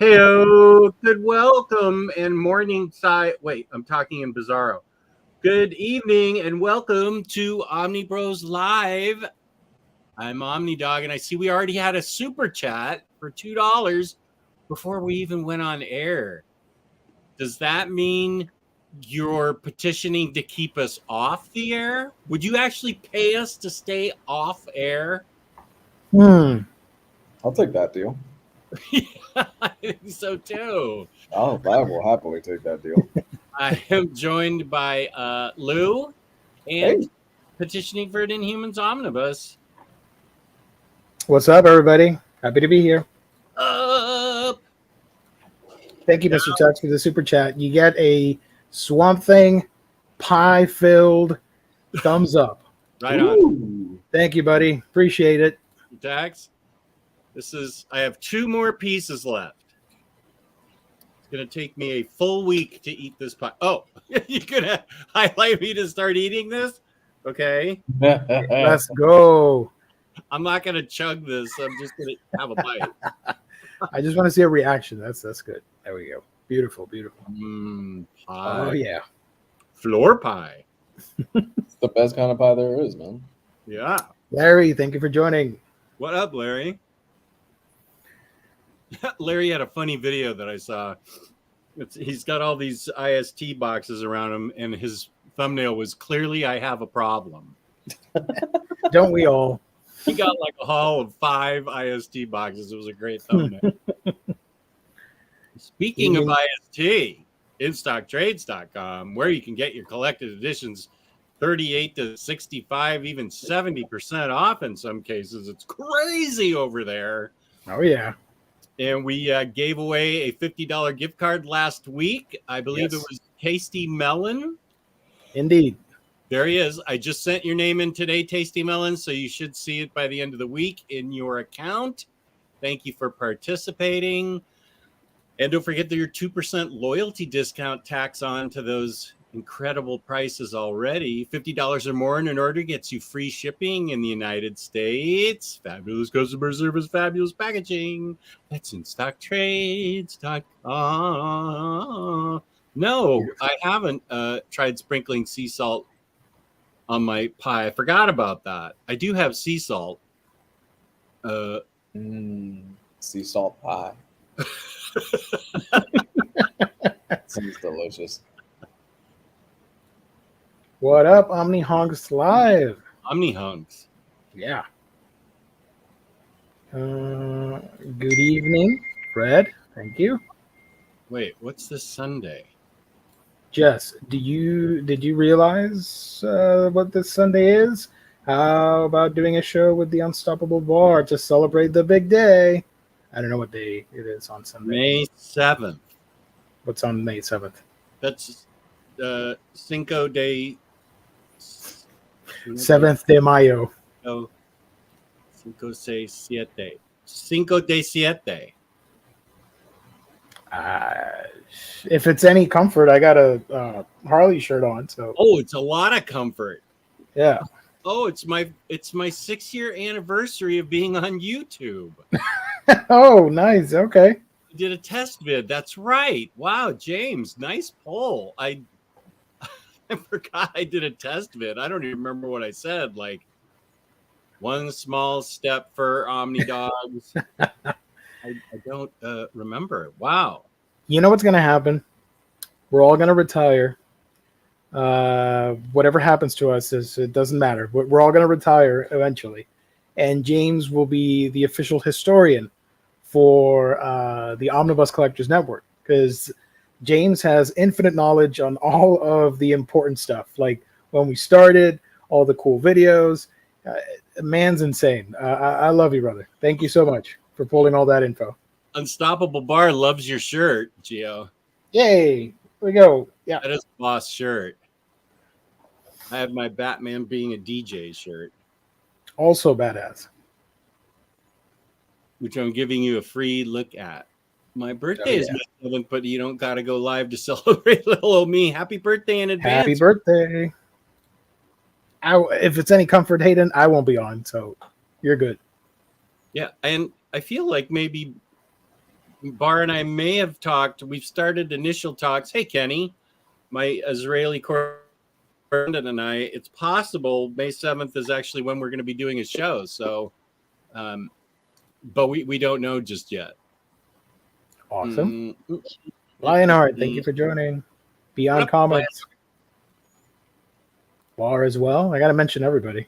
Heyo, good welcome and morning side. Wait, I'm talking in Bizarro. Good evening and welcome to Omnibros Live. I'm OmniDog, and I see we already had a super chat for $2 before we even went on air. Does that mean you're petitioning to keep us off the air? Would you actually pay us to stay off air? I'll take that deal. Yeah, I think so too. I will happily take that deal. I am joined by Lou and petitioning for an Inhumans Omnibus. What's up, everybody? Happy to be here. Up. Thank you, Mr. Tux, for the super chat. You get a Swamp Thing pie-filled thumbs up. Right on. Thank you, buddy. Appreciate it. Dax, I have 2 more pieces left. It's going to take me a full week to eat this pie. Oh, you're going to highlight me to start eating this? Okay. Let's go. I'm not going to chug this. I'm just going to have a bite. I just want to see a reaction. That's good. There we go. Beautiful, beautiful. Pie. Oh, yeah. Floor pie. It's the best kind of pie there is, man. Yeah. Larry, thank you for joining. What up, Larry? Larry had a funny video that I saw. He's got all these IST boxes around him, and his thumbnail was clearly, "I have a problem." Don't we all? He got like a haul of 5 IST boxes. It was a great thumbnail. Speaking of IST, InStockTrades.com, where you can get your collected editions 38 to 65, even 70% off in some cases. It's crazy over there. Oh, yeah. And we gave away a $50 gift card last week. I believe it was Tasty Melon. Indeed. There he is. I just sent your name in today, Tasty Melon, so you should see it by the end of the week in your account. Thank you for participating. And don't forget that your 2% loyalty discount tax on to those incredible prices already. $50 or more in an order gets you free shipping in the United States. Fabulous customer service, fabulous packaging. That's InStockTrades.com. No, I haven't tried sprinkling sea salt on my pie. I forgot about that. I do have sea salt. Sea salt pie. Seems delicious. What up, Omni Honks Live? Omni Hunks. Yeah. Good evening, Fred. Thank you. Wait, what's this Sunday? Jess, did you realize what this Sunday is? How about doing a show with the Unstoppable Bar to celebrate the big day? I don't know what day it is on Sunday. May 7th. What's on May 7th? That's Cinco de... 7th de Mayo. Oh, Cinco de Siete. Cinco de Siete. If it's any comfort, I got a Harley shirt on. So. Oh, it's a lot of comfort. Yeah. Oh, it's my 6-year anniversary of being on YouTube. Oh, nice. Okay. I did a test vid. That's right. Wow, James, nice poll. I forgot I did a test vid. I don't even remember what I said. Like, one small step for OmniDogs. I don't remember. Wow. You know what's going to happen? We're all going to retire. Whatever happens to us, it doesn't matter. We're all going to retire eventually. And James will be the official historian for the Omnibus Collectors Network, because James has infinite knowledge on all of the important stuff, like when we started, all the cool videos. Man's insane. I love you, brother. Thank you so much for pulling all that info. Unstoppable Bar loves your shirt, Gio. Yay. Here we go. Yeah. That is a boss shirt. I have my Batman being a DJ shirt. Also badass. Which I'm giving you a free look at. My birthday is May 7th, but you don't got to go live to celebrate little old me. Happy birthday in advance. Happy birthday. If it's any comfort, Hayden, I won't be on, so you're good. Yeah, and I feel like maybe Bar and I may have talked. We've started initial talks. Hey, Kenny, my Israeli correspondent and I. It's possible May 7th is actually when we're going to be doing a show. So, but we don't know just yet. Awesome. Lionheart, thank you for joining. Beyond Comics. Bar as well. I got to mention everybody.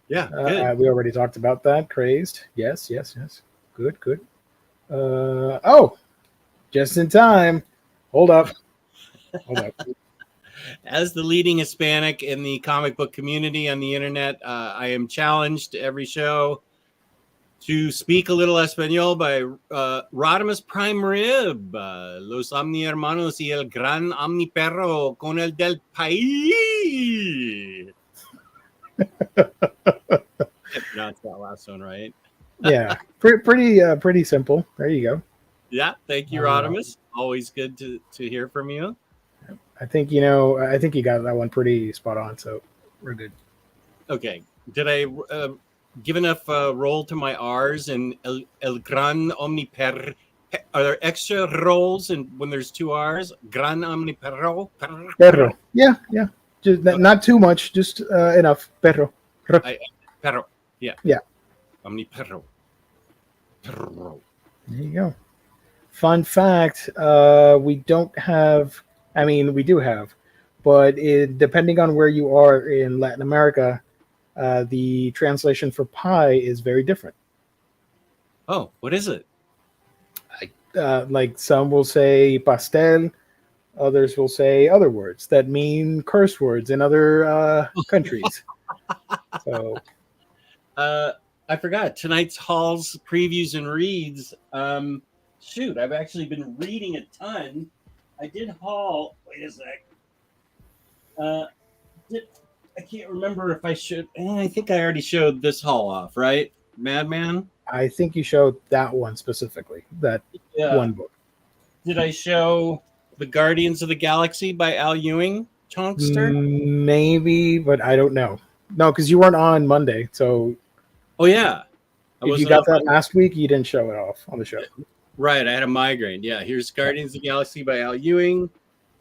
Yeah, good. We already talked about that. Crazed. Yes. Good. Just in time. Hold up. As the leading Hispanic in the comic book community on the internet, I am challenged every show to speak a little Espanol by Rodimus Prime Rib, Los Omni Hermanos y el Gran Omni Perro con el del País. That's that last one, right? Yeah, pretty simple. There you go. Yeah, thank you, Rodimus. Always good to hear from you. I think you got that one pretty spot on, so we're good. Okay, did I give enough roll to my R's and el gran omni per? Are there extra rolls and when there's two R's? Gran omni perro. Perro. Yeah. Just not too much, just enough. Perro. Perro. Yeah. Omni perro. Perro. There you go. Fun fact: we don't have. I mean, we do have, but depending on where you are in Latin America, the translation for pie is very different. Oh, what is it? Like some will say pastel, others will say other words that mean curse words in other countries. So, I forgot tonight's Hall's previews and reads. Shoot, I've actually been reading a ton. I did Hall. Wait a sec. I can't remember if I should. I think I already showed this Hall off, right? Madman? I think you showed that one specifically, that one book. Did I show The Guardians of the Galaxy by Al Ewing, Chonkster? Maybe, but I don't know. No, because you weren't on Monday. So, oh, yeah. If you got that last week, you didn't show it off on the show. Right, I had a migraine. Yeah, here's Guardians of the Galaxy by Al Ewing,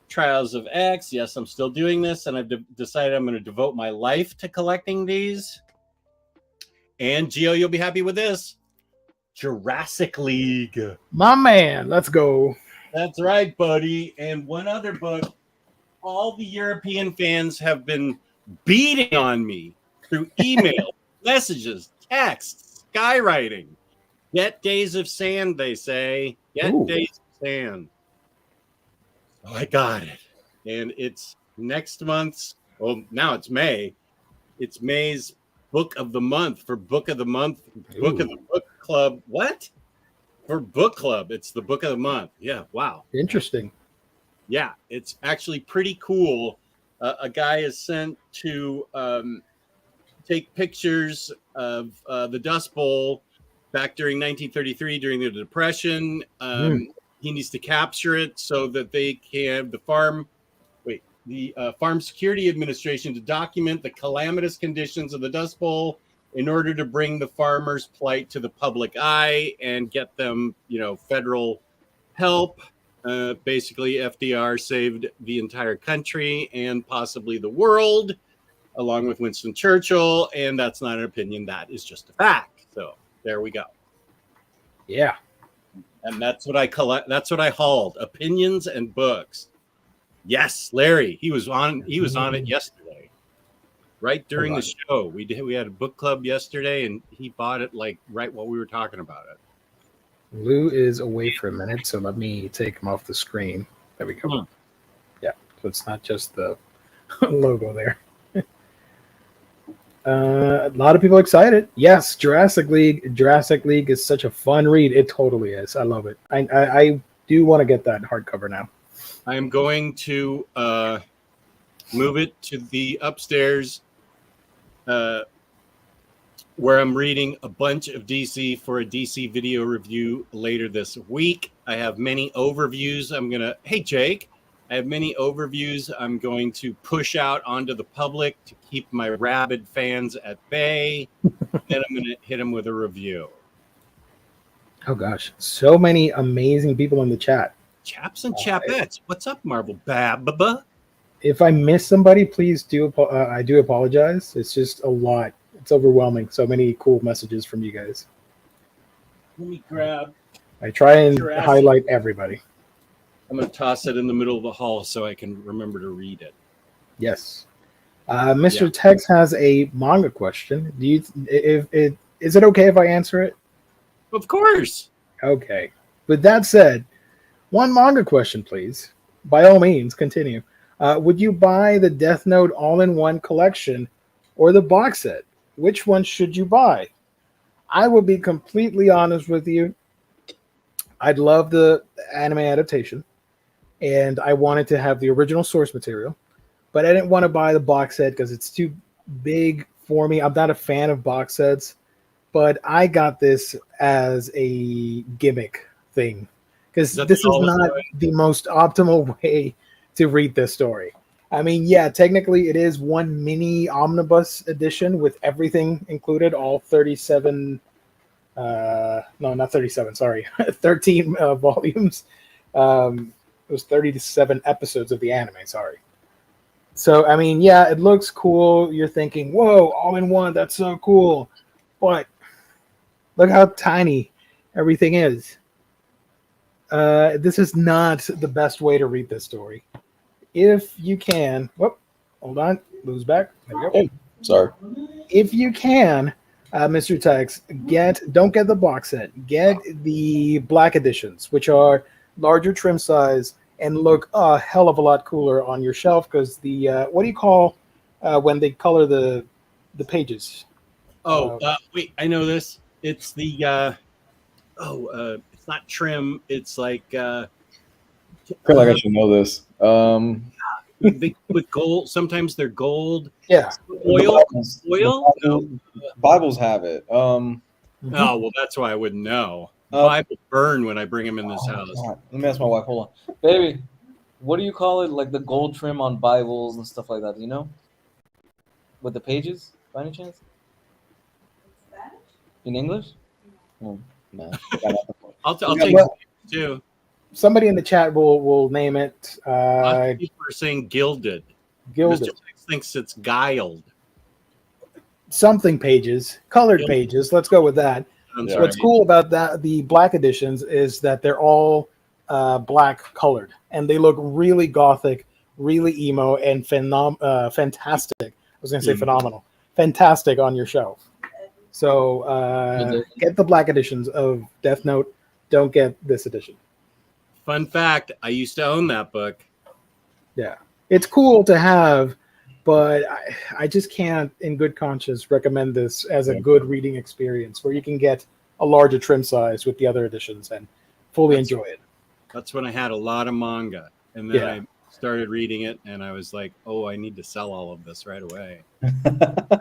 Trials of X. Yes, I'm still doing this, and I've decided I'm going to devote my life to collecting these. And Gio, you'll be happy with this. Jurassic League. My man, let's go. That's right, buddy. And one other book. All the European fans have been beating on me through email, messages, texts, skywriting. Get Days of Sand, they say. Get Days of Sand. Oh, I got it. And it's next month's, well, now it's May. It's May's Book of the Month for Book of the Month. Book of the Book Club. What? For Book Club. It's the Book of the Month. Yeah, wow. Interesting. Yeah, it's actually pretty cool. A guy is sent to take pictures of the Dust Bowl back during 1933 during the Depression. He needs to capture it so that they can, the Farm Security Administration, to document the calamitous conditions of the Dust Bowl in order to bring the farmers' plight to the public eye and get them, federal help. Basically, FDR saved the entire country and possibly the world, along with Winston Churchill. And that's not an opinion. That is just a fact. So there we go. Yeah. And that's what I collect. That's what I hauled. Opinions and books. Yes, Larry. He was on it yesterday. Right during the show. We had a book club yesterday and he bought it like right while we were talking about it. Lou is away for a minute, so let me take him off the screen. There we go. Yeah, so it's not just the logo there. A lot of people excited. Yes, Jurassic League. Jurassic League is such a fun read. It totally is. I love it. I do want to get that hardcover now. I'm going to move it to the upstairs where I'm reading a bunch of DC for a DC video review later this week. I have many overviews. Hey, Jake, I have many overviews I'm going to push out onto the public to keep my rabid fans at bay. Then I'm going to hit them with a review. Oh gosh, so many amazing people in the chat. Chaps and chapettes. What's up, Marvel Baba? If I miss somebody, please do. I do apologize. It's just a lot. It's overwhelming. So many cool messages from you guys. Let me grab. I try and Your ass. highlight everybody. I'm going to toss it in the middle of the hall so I can remember to read it. Yes. Mr. Tex has a manga question. Is it okay if I answer it? Of course. Okay. With that said, one manga question, please. By all means, continue. Would you buy the Death Note all-in-one collection or the box set? Which one should you buy? I will be completely honest with you. I'd love the anime adaptation, and I wanted to have the original source material, but I didn't want to buy the box set because it's too big for me. I'm not a fan of box sets, but I got this as a gimmick thing because this is not the most optimal way to read this story. I mean, yeah, technically it is one mini omnibus edition with everything included, all 37 no, not 37, sorry, 13 volumes. It was 37 episodes of the anime, sorry. So, I mean, yeah, it looks cool. You're thinking, whoa, all in one, that's so cool. But look how tiny everything is. This is not the best way to read this story. If you can, whoop, hold on, lose back. There you go. Hey, sorry. If you can, Mr. Tex, don't get the box set. Get the black editions, which are larger trim size and look a hell of a lot cooler on your shelf because the what do you call when they color the pages? Wait, I know this. It's the it's not trim. It's like I feel like I should know this. with gold. Sometimes they're gold. Yeah. Oil. Bibles have it. Oh, well, that's why I wouldn't know. Bible burn when I bring them in this house. God. Let me ask my wife. Hold on. Baby, what do you call it? Like the gold trim on Bibles and stuff like that, you know? With the pages, by any chance? In English? No. I'll take it too. Somebody in the chat will name it. People are saying gilded. Gilded. Mr. Tex thinks it's guiled. Something pages, colored pages. Let's go with that. Yeah. What's cool about that, the black editions, is that they're all black colored, and they look really gothic, really emo, and fantastic. I was going to say phenomenal. Fantastic on your shelf. So get the black editions of Death Note. Don't get this edition. Fun fact, I used to own that book. Yeah. It's cool to have, but I just can't, in good conscience, recommend this as a good reading experience where you can get a larger trim size with the other editions and fully enjoy it. That's when I had a lot of manga. And then I started reading it, and I was like, oh, I need to sell all of this right away.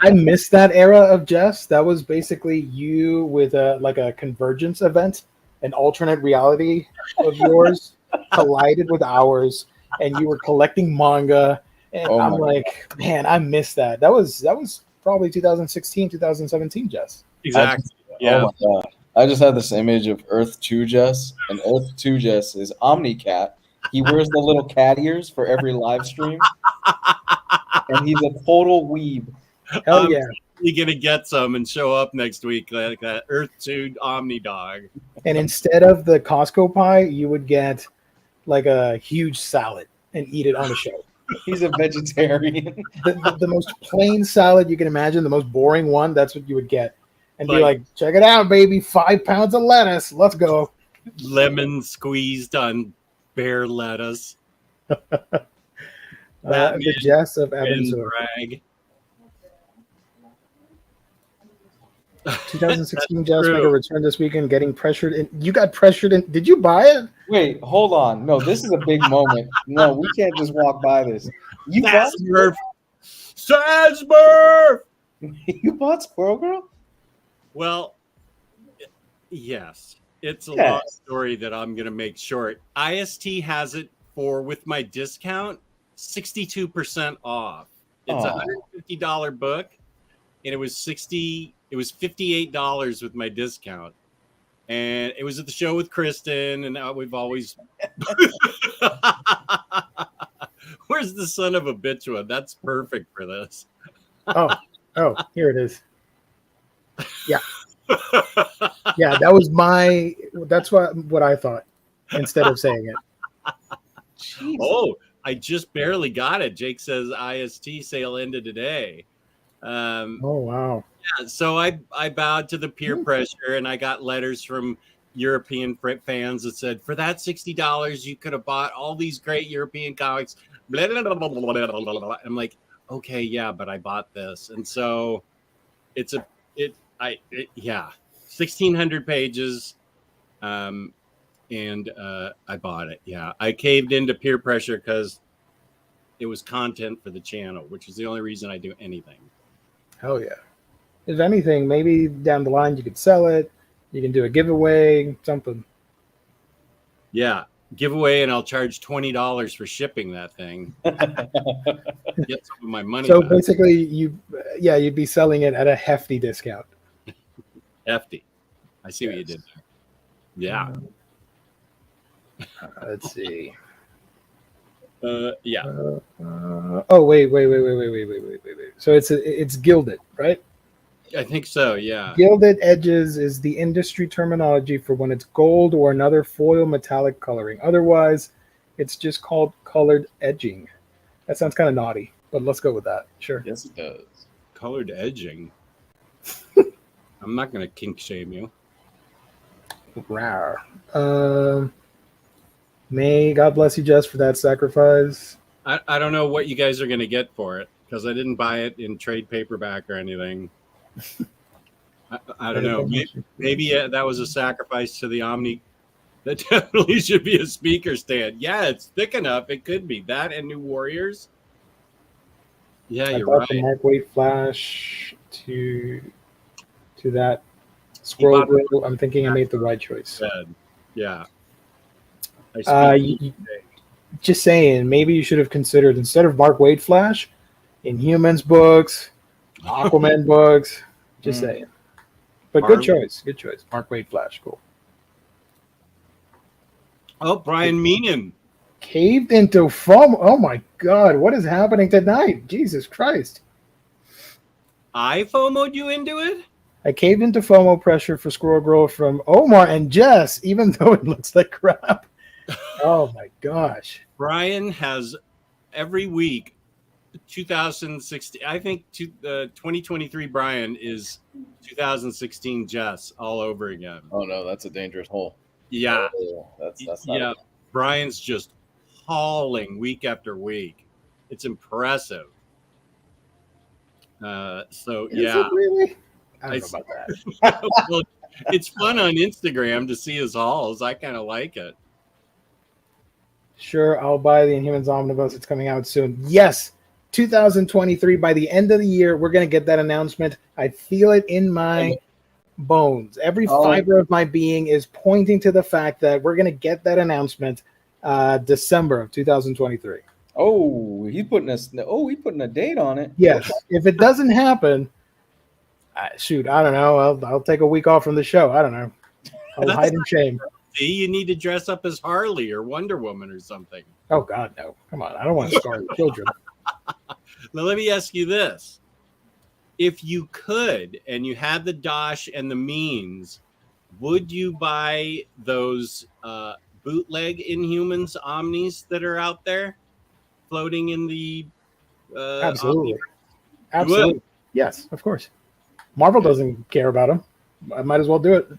I missed that era of Jess. That was basically you with a convergence event, an alternate reality of yours collided with ours, and you were collecting manga. And I'm like, man, I missed that. That was probably 2016, 2017, Jess. Exactly. Oh my God. I just had this image of Earth 2 Jess, and Earth 2 Jess is Omnicat. He wears the little cat ears for every live stream, and he's a total weeb. Hell yeah. You're going to get some and show up next week like that Earth 2 Omni Dog. And instead of the Costco pie, you would get like a huge salad and eat it on the show. He's a vegetarian. The most plain salad you can imagine, the most boring one, that's what you would get. And be like, check it out, baby, 5 pounds of lettuce. Let's go. Lemon squeezed on bare lettuce. The Jess of Evansville. 2016 Jess make a return this weekend, getting pressured in. You got pressured in. Did you buy it? Wait, hold on. No, this is a big moment. No, we can't just walk by this. You bought Smurf. Smurf. You bought Squirrel Girl? Well, yes. It's a long story that I'm going to make short. IST has it with my discount, 62% off. It's a $150 book, and it was $58 with my discount. and it was at the show with Kristen, and we've always. Where's the son of a bitch one? That's perfect for this. Oh, here it is. Yeah. Yeah, that's what I thought instead of saying it. Jeez. Oh, I just barely got it. Jake says IST sale ended today. Oh, wow. Yeah, so I bowed to the peer pressure, and I got letters from European fans that said, for that $60, you could have bought all these great European comics. Blah, blah, blah, blah, blah, blah, blah, blah. I'm like, okay, yeah, but I bought this. And so it's 1,600 pages. And I bought it. Yeah, I caved into peer pressure because it was content for the channel, which is the only reason I do anything. Hell yeah. If anything, maybe down the line you could sell it. You can do a giveaway, something. Yeah, giveaway, and I'll charge $20 for shipping that thing. Get some of my money. So back. basically, you'd be selling it at a hefty discount. Hefty. I see what you did there. Yeah. Let's see. Yeah. Oh wait. So it's gilded, right? I think so. Yeah. Gilded edges is the industry terminology for when it's gold or another foil metallic coloring. Otherwise, it's just called colored edging. That sounds kind of naughty, but let's go with that. Sure. Yes, it does. Colored edging. I'm not going to kink shame you. Rawr. May God bless you, Jess, for that sacrifice. I don't know what you guys are going to get for it because I didn't buy it in trade paperback or anything. I don't know. Maybe that was a sacrifice to the Omni. That definitely should be a speaker stand. Yeah, it's thick enough. It could be that and New Warriors. Yeah, you're right. The Mark Waid Flash to that Squirrel Grill. I'm thinking I made the right choice. Yeah. Just saying, maybe you should have considered, instead of Mark Waid Flash, Inhumans books, Aquaman books. Just saying. But good choice. Mark Waid Flash, cool. Oh, Brian Meenan. Caved into FOMO. Oh my God, what is happening tonight? Jesus Christ. I FOMO'd you into it? I caved into FOMO pressure for Squirrel Girl from Omar and Jess, even though it looks like crap. Oh my gosh. Brian has every week 2016. I think 2023 Brian is 2016 Jess all over again. Oh no, that's a dangerous hole. Yeah. Oh, that's not yeah. Brian's just hauling week after week. It's impressive. So Is yeah. it really? I don't know about that. Well, it's fun on Instagram to see his hauls. I kind of like it. Sure, I'll buy the Inhumans Omnibus. It's coming out soon. Yes, 2023. By the end of the year, we're going to get that announcement. I feel it in my bones. Every fiber of my being is pointing to the fact that we're going to get that announcement December of 2023. Oh, he's putting a date on it. Yes. If it doesn't happen, shoot, I don't know. I'll take a week off from the show. I don't know. I'll hide in shame. See, you need to dress up as Harley or Wonder Woman or something. Oh God, no! Come on, I don't want to scar the children. Now let me ask you this: if you could, and you had the dosh and the means, would you buy those bootleg Inhumans Omnis that are out there, floating in the? Absolutely, absolutely. Yes, of course. Marvel doesn't care about them. I might as well do it.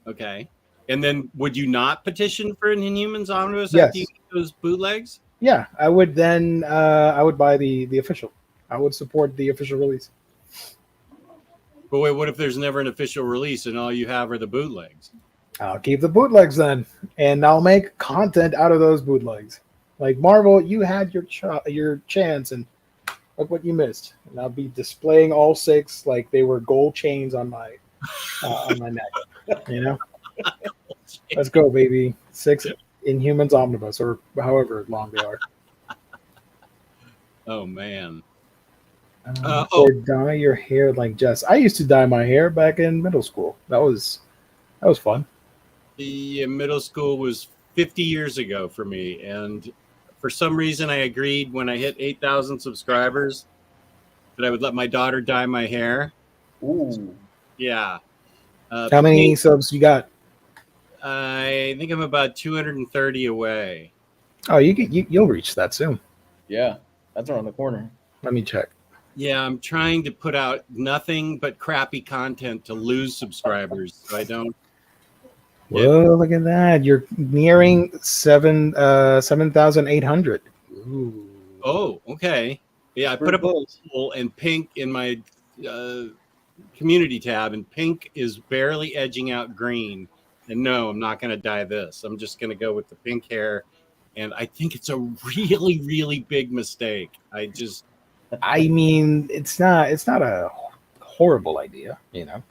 Okay. And then would you not petition for an Inhumans Omnibus Yes. after you get those bootlegs? Yeah, I would then. I would buy the official. I would support the official release. But wait, what if there's never an official release and all you have are the bootlegs? I'll keep the bootlegs then, and I'll make content out of those bootlegs. Like Marvel, you had your chance, and look what you missed. And I'll be displaying all 6 like they were gold chains on my neck. You know. Let's go, baby. 6 Inhumans Omnibus, or however long they are. Oh, man. Or dye your hair like Jess. I used to dye my hair back in middle school. That was That was fun. The middle school was 50 years ago for me, and for some reason I agreed when I hit 8,000 subscribers that I would let my daughter dye my hair. Ooh. Yeah. How many subs you got? I think I'm about 230 away. Oh, you'll reach that soon. Yeah, that's around the corner. Let me check. Yeah, I'm trying to put out nothing but crappy content to lose subscribers, so I don't. Whoa, look at that. You're nearing 7,800. Ooh. Oh, okay. Yeah, I put Pretty up a close. poll, and pink in my community tab, and pink is barely edging out green. And no, I'm not going to dye this. I'm just going to go with the pink hair. And I think it's a really, really big mistake. I mean, it's not a horrible idea, you know.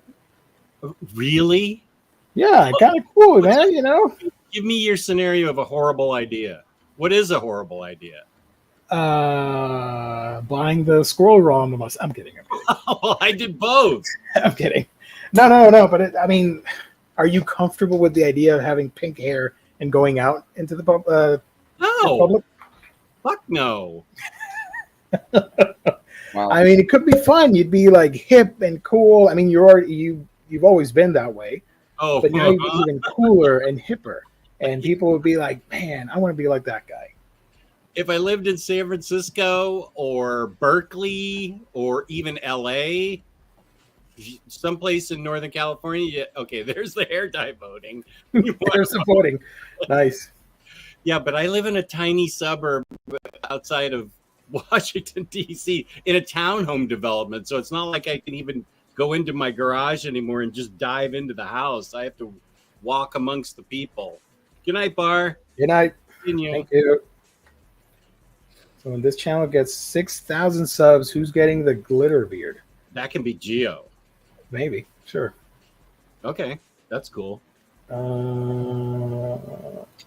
Really? Yeah, kind of cool, man, you know. Give me your scenario of a horrible idea. What is a horrible idea? Buying the Squirrel Raw Omnibus. I'm kidding. Well, I did both. I'm kidding. No. But I mean, are you comfortable with the idea of having pink hair and going out into the No. public? Fuck no. Wow. I mean, it could be fun. You'd be like hip and cool. I mean, you've always been that way, Oh, but now you'd be even cooler and hipper, and people would be like, "Man, I want to be like that guy." if I lived in San Francisco or Berkeley or even LA, someplace in Northern California, yeah, okay, there's the hair dye voting. There's the voting. Nice. Yeah, but I live in a tiny suburb outside of Washington, D.C. in a townhome development. So it's not like I can even go into my garage anymore and just dive into the house. I have to walk amongst the people. Good night, Bar. Good night. Continue. Thank you. So when this channel gets 6,000 subs, who's getting the glitter beard? That can be Geo. Maybe. Sure. Okay, that's cool.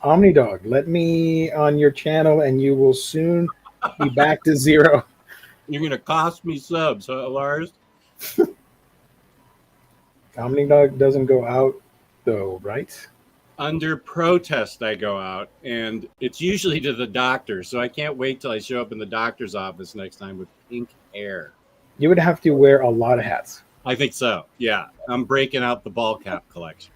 Omnidog, let me on your channel and you will soon be back to zero. You're going to cost me subs, huh, Lars? Omnidog doesn't go out, though, right? Under protest, I go out, and it's usually to the doctor, so I can't wait till I show up in the doctor's office next time with pink hair. You would have to wear a lot of hats. I think so, yeah. I'm breaking out the ball cap collection.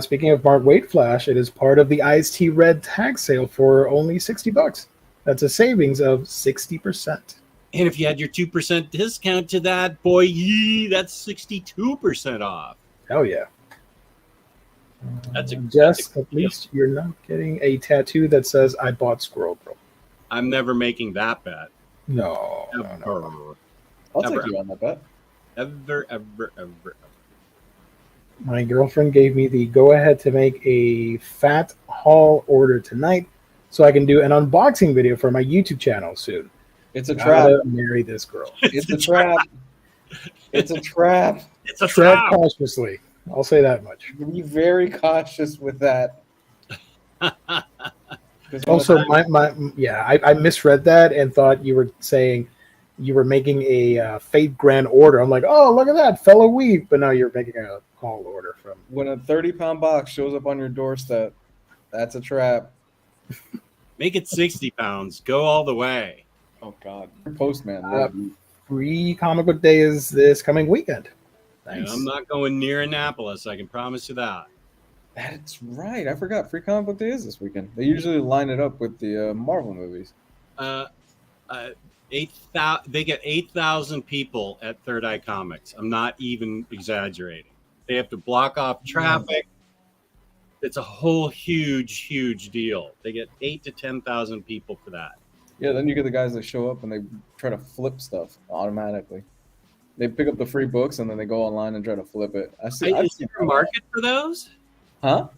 Speaking of Mark Weight Flash, it is part of the IST Red tag sale for only $60. That's a savings of 60%. And if you had your 2% discount to that, boy, that's 62% off. Hell yeah. That's a Jess, at least you're not getting a tattoo that says I bought Squirrel Bro. I'm never making that bet. No. Ever. I'll Ever. take you on that bet. Ever. My girlfriend gave me the go-ahead to make a fat haul order tonight so I can do an unboxing video for my YouTube channel soon. It's a trap. Gotta marry this girl. It's a trap. It's a trap. It's a Tread trap. cautiously. I'll say that much. Be very cautious with that. Also, I misread that and thought you were saying you were making a Fate Grand Order. I'm like, oh, look at that, fellow weeb. But no, you're making a call order from. When a 30-pound box shows up on your doorstep, that's a trap. Make it 60 pounds. Go all the way. Oh, God. Postman. Free Comic Book Day is this coming weekend. And Nice. I'm not going near Annapolis. I can promise you that. That's right. I forgot. Free Comic Book Day is this weekend. They usually line it up with the Marvel movies. 8,000. They get 8,000 people at Third Eye Comics. I'm not even exaggerating. They have to block off traffic. It's a whole huge deal. They get 8,000 to 10,000 people for that. Yeah, then you get the guys that show up and they try to flip stuff automatically. They pick up the free books and then they go online and try to flip it. Is there a market for those? Huh?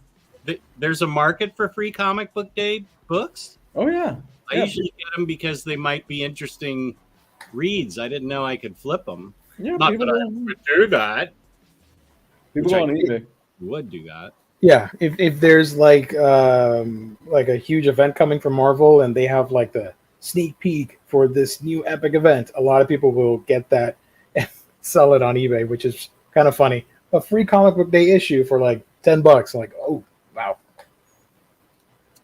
There's a market for Free Comic Book Day books? Oh, yeah. I usually get them because they might be interesting reads. I didn't know I could flip them. Yeah, Not people that I would do that. go on eBay. You would do that. Yeah, if there's like a huge event coming from Marvel and they have like the sneak peek for this new epic event, a lot of people will get that and sell it on eBay, which is kind of funny. A free comic book day issue for like $10. Like, oh wow.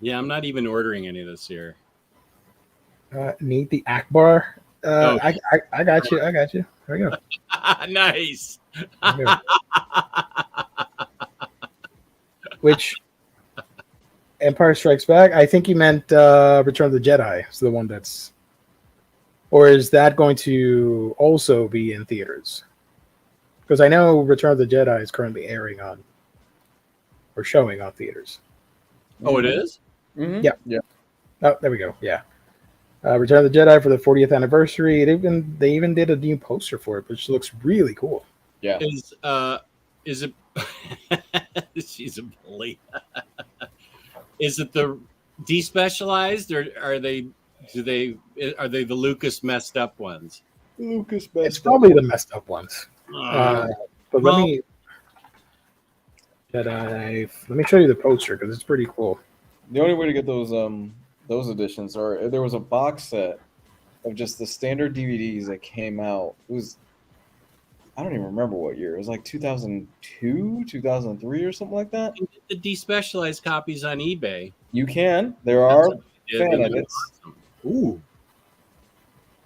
Yeah, I'm not even ordering any this year. Need the Akbar. Oh. I got you. I got you. There we go. Nice. There we go. Which Empire Strikes Back? I think you meant Return of the Jedi. Is the one that's, or is that going to also be in theaters? Because I know Return of the Jedi is currently airing on or showing on theaters. Oh, it is? Mm-hmm. Yeah. Yeah. Oh, there we go. Yeah. Return of the Jedi for the 40th anniversary. They even did a new poster for it, which looks really cool. Yeah. Is it she's a bully. Is it the despecialized, or are they the Lucas messed up ones? Lucas It's probably the messed up ones. But well- let me show you the poster because it's pretty cool. The only way to get those editions, or there was a box set of just the standard DVDs that came out. It was, I don't even remember what year. It was like 2002, 2003 or something like that. The despecialized copies on eBay. You can. There are Yeah, fan they're edits. awesome. Ooh.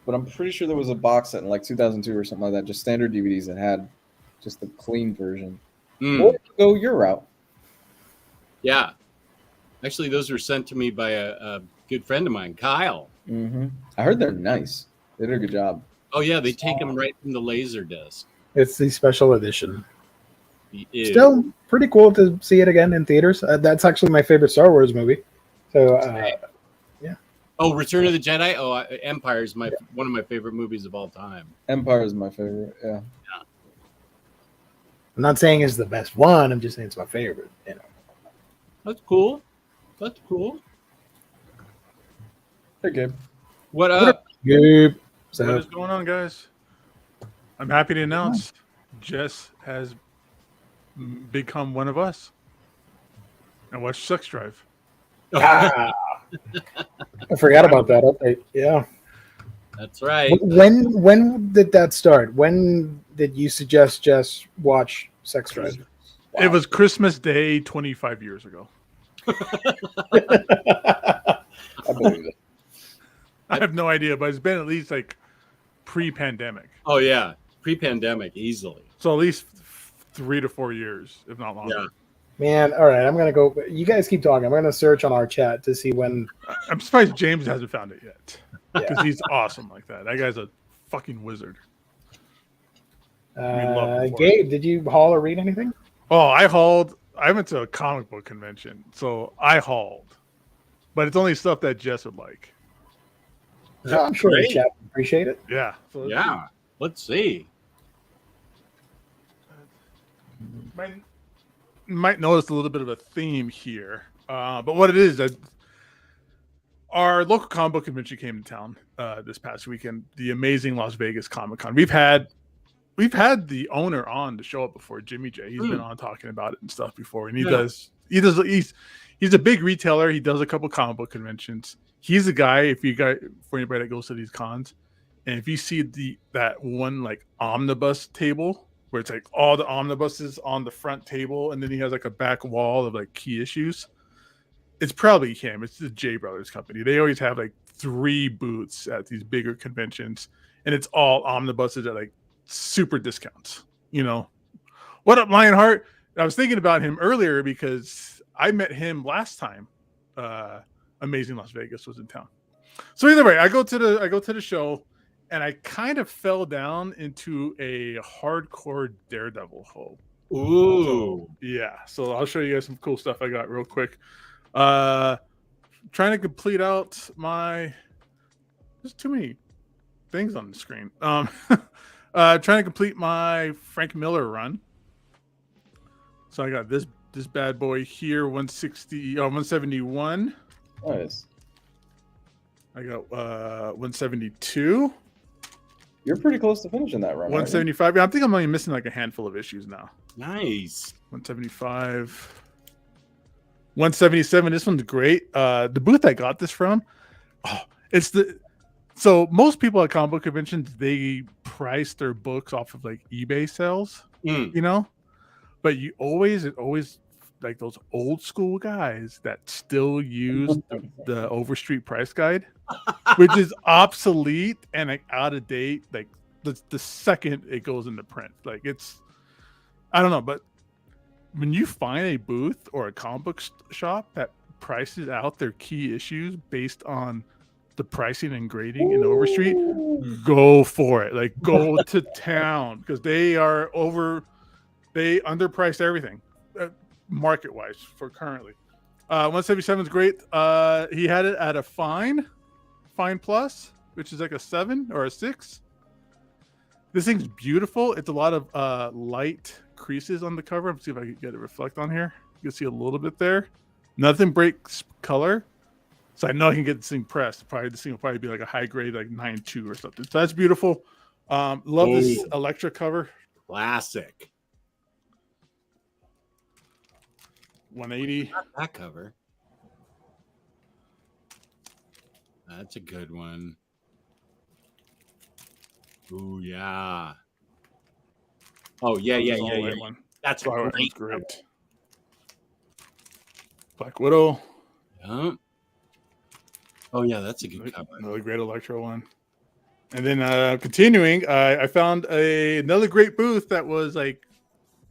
But I'm pretty sure there was a box set in like 2002 or something like that, just standard DVDs that had just the clean version. Mm. Or go your route. Yeah. Actually, those were sent to me by a good friend of mine, Kyle. Mm-hmm. I heard they're nice. They did a good job. Oh, yeah, they take them right from the Laserdisc. It's the special edition. Ew. Still pretty cool to see it again in theaters. That's actually my favorite Star Wars movie. So, Oh, Return of the Jedi? Oh, Empire is one of my favorite movies of all time. Empire is my favorite. Yeah. I'm not saying it's the best one. I'm just saying it's my favorite. You know. That's cool. That's cool. Hey, Gabe. What up? Yep. What So is going on, guys? I'm happy to announce Jess has become one of us and watched Sex Drive. I forgot about that update. Yeah. That's right. When did that start? When did you suggest Jess watch Sex Drive? It was Christmas Day 25 years ago. I believe it. I have no idea, but it's been at least like pre-pandemic. Oh, yeah. Pre-pandemic, easily. So at least 3 to 4 years, if not longer. Yeah. Man, all right. I'm gonna go. You guys keep talking. I'm gonna search on our chat to see when. I'm surprised James hasn't found it yet. Yeah. Because he's awesome like that. That guy's a fucking wizard. love it for Gabe, did you haul or read anything? Oh, I went to a comic book convention, so I hauled. But it's only stuff that Jess would like. No, I'm sure the Great. chat would appreciate it. Yeah. So let's Yeah. Let's see. see. Might notice a little bit of a theme here. But what it is that our local comic book convention came to town this past weekend, the amazing Las Vegas Comic Con. We've had the owner on to show up before, Jimmy J. He's been on talking about it and stuff before, and he's a big retailer. He does a couple comic book conventions. He's a guy for anybody that goes to these cons, and if you see that one like omnibus table where it's like all the omnibuses on the front table, and then he has like a back wall of like key issues. It's probably him. It's the J Brothers company. They always have like 3 booths at these bigger conventions, and it's all omnibuses at like super discounts. You know, what up, Lionheart? I was thinking about him earlier because I met him last time. Amazing Las Vegas was in town. So either way, I go to the show, and I kind of fell down into a hardcore Daredevil hole. Ooh. Yeah, so I'll show you guys some cool stuff I got real quick. Trying to complete out there's too many things on the screen. Trying to complete my Frank Miller run. So I got this bad boy here, 171. Nice. I got 172. You're pretty close to finishing that run. 175. Yeah, I think I'm only missing like a handful of issues now. Nice. 175. 177. This one's great. The booth I got this from, so most people at comic book conventions, they price their books off of like eBay sales. Mm. you know. But it always like those old school guys that still use the Overstreet price guide, which is obsolete and like out of date. Like the second it goes into print, like it's, I don't know, but when you find a booth or a comic book shop that prices out their key issues based on the pricing and grading in Overstreet, go for it. Like go to town, because they underpriced everything market wise for currently. 177 is great. He had it at a fine plus, which is like a 7 or a 6. This thing's beautiful. It's a lot of light creases on the cover. Let's see if I can get it reflect on here. You can see a little bit there. Nothing breaks color, so I know I can get this thing pressed. Probably this thing will probably be like a high grade, like 9.2 or something. So that's beautiful. Love this Electra cover. Classic. 180. Not that cover. That's a good one. Ooh, yeah. Oh, yeah. One. That's a Starlight great. one's great. Black Widow. Yeah. Oh, yeah, that's a good cover. Another great Electro one. And then continuing, I found another great booth that was like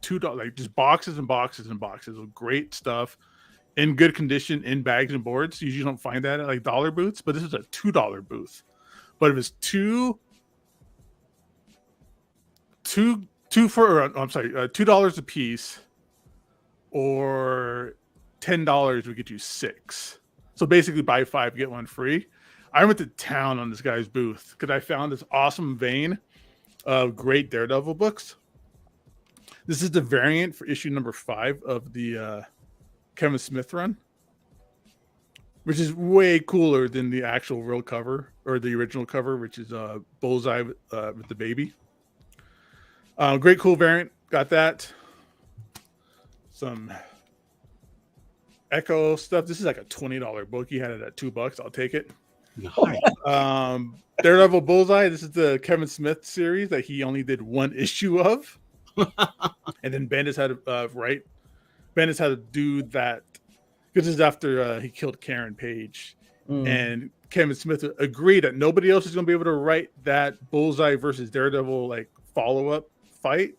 $2, like just boxes and boxes and boxes of great stuff in good condition, in bags and boards. You usually don't find that at like dollar booths, but this is a $2 booth. But it was $2 a piece, or $10 would get you 6. So basically buy 5, get 1 free. I went to town on this guy's booth because I found this awesome vein of great Daredevil books. This is the variant for issue number 5 of the Kevin Smith run, which is way cooler than the actual real cover or the original cover, which is Bullseye with the baby. Great cool variant. Got that. Some Echo stuff. This is like a $20 book. He had it at $2. I'll take it. Nice. Daredevil Bullseye. This is the Kevin Smith series that he only did 1 issue of. And then Bendis had to write. Bendis had to do that because this is after he killed Karen Page. And Kevin Smith agreed that nobody else is going to be able to write that Bullseye versus Daredevil like follow-up fight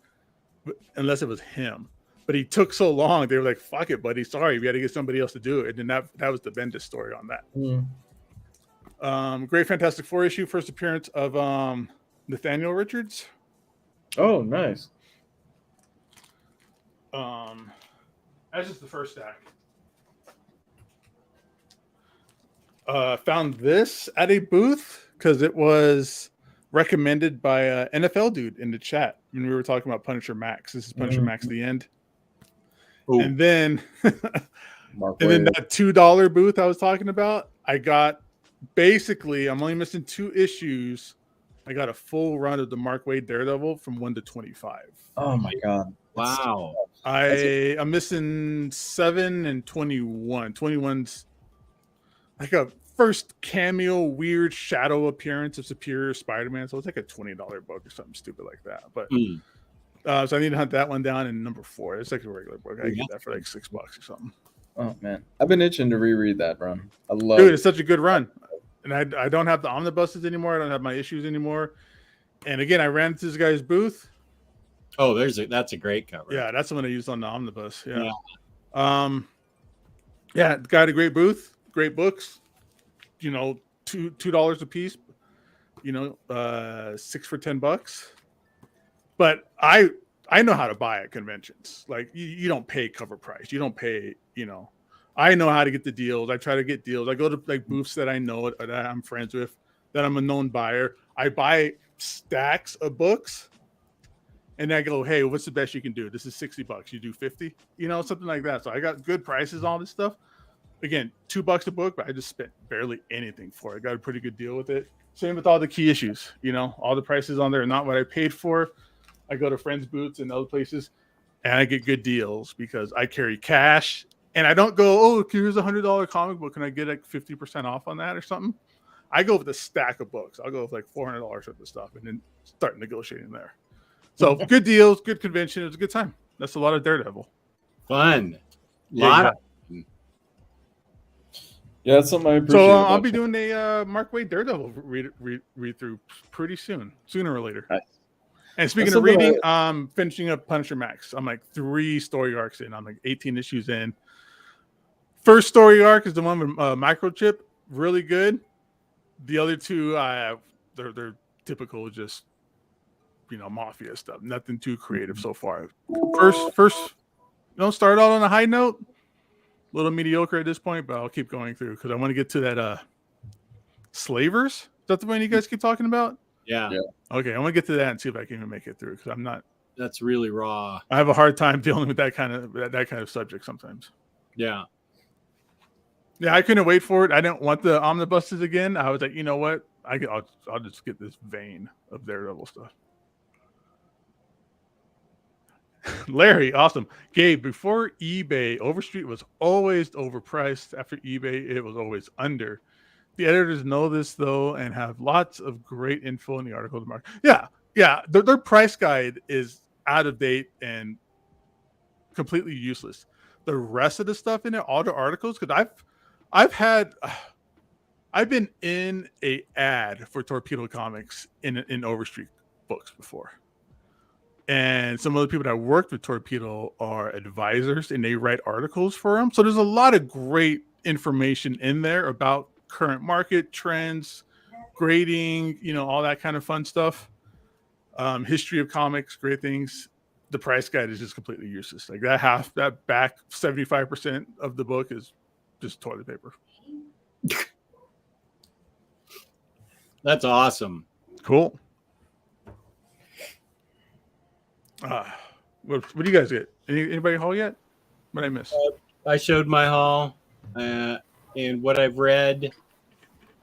unless it was him. But he took so long, they were like, fuck it, buddy. Sorry, we had to get somebody else to do it. And then that was the Bendis story on that. Great Fantastic Four issue, first appearance of Nathaniel Richards. Oh, nice. That's just the first stack. Found this at a booth because it was recommended by an NFL dude in the chat when we were talking about Punisher Max. This is Punisher Max the End. Ooh. And then that $2 booth I was talking about, I got basically, I'm only missing 2 issues. I got a full run of the Mark Waid Daredevil from 1 to 25. Oh my god. Wow. I'm missing 7 and 21. 21's like a first cameo weird shadow appearance of Superior Spider-Man. So it's like a $20 book or something stupid like that. But so I need to hunt that one down in number 4. It's like a regular book. I get that for like $6 or something. Oh man, I've been itching to reread that run. I love Dude, it. it's such a good run. And I don't have the omnibuses anymore. I don't have my issues anymore. And again, I ran to this guy's booth. Oh, that's a great cover. Yeah, that's the one I used on the omnibus. Yeah. Yeah, got a great booth, great books. You know, $2 a piece. You know, 6 for $10. But I know how to buy at conventions. Like you don't pay cover price. You don't pay. You know, I know how to get the deals. I try to get deals. I go to like booths that I know that I'm friends with, that I'm a known buyer. I buy stacks of books. And I go, hey, what's the best you can do? This is $60. You do 50, you know, something like that. So I got good prices on this stuff. Again, $2 a book, but I just spent barely anything for it. Got a pretty good deal with it. Same with all the key issues. You know, all the prices on there are not what I paid for. I go to friends' booths and other places, and I get good deals because I carry cash. And I don't go, oh, here's a $100 comic book. Can I get like 50% off on that or something? I go with a stack of books. I'll go with like $400 worth of stuff and then start negotiating there. So good deals, good convention. It was a good time. That's a lot of Daredevil. Fun. Yeah, Yeah, that's something I appreciate. So about I'll be it. doing a Mark Waid Daredevil read through pretty soon, sooner or later. Nice. And speaking That's of reading, something I'm finishing up Punisher Max. I'm like 3 story arcs in. I'm like 18 issues in. First story arc is the one with Microchip, really good. The other 2, they're typical, just mafia stuff. Nothing too creative so far. First, start out on a high note. A little mediocre at this point, but I'll keep going through because I want to get to that Slavers. Is that the one you guys keep talking about? Yeah. Okay, I want to get to that and see if I can even make it through because I'm not. That's really raw. I have a hard time dealing with that kind of subject sometimes. Yeah. Yeah, I couldn't wait for it. I didn't want the omnibuses again. I was like, you know what? I'll just get this vein of Daredevil stuff. Larry, awesome. Gabe, before eBay, Overstreet was always overpriced. After eBay, it was always under. The editors know this, though, and have lots of great info in the article. Yeah. Their price guide is out of date and completely useless. The rest of the stuff in it, all the articles, because I've been in a ad for Torpedo Comics in Overstreet books before. And some of the people that worked with Torpedo are advisors and they write articles for them. So there's a lot of great information in there about current market trends, grading, all that kind of fun stuff. History of comics, great things. The price guide is just completely useless. Like that back 75% of the book is just toilet paper. That's awesome. Cool. What do you guys get? Anybody haul yet? What did I miss? I showed my haul, and what I've read.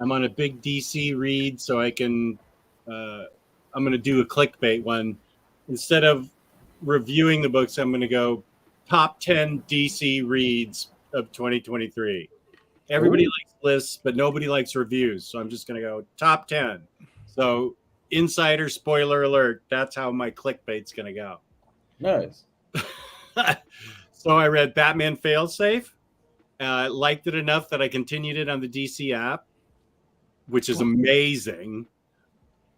I'm on a big DC read, so I can. I'm going to do a clickbait one. Instead of reviewing the books, I'm going to go top 10 DC reads of 2023. Everybody likes lists, but nobody likes reviews, so I'm just going to go top 10. So. Insider spoiler alert. That's how my clickbait's going to go. Nice. So I read Batman Failsafe. Liked it enough that I continued it on the DC app, which is amazing.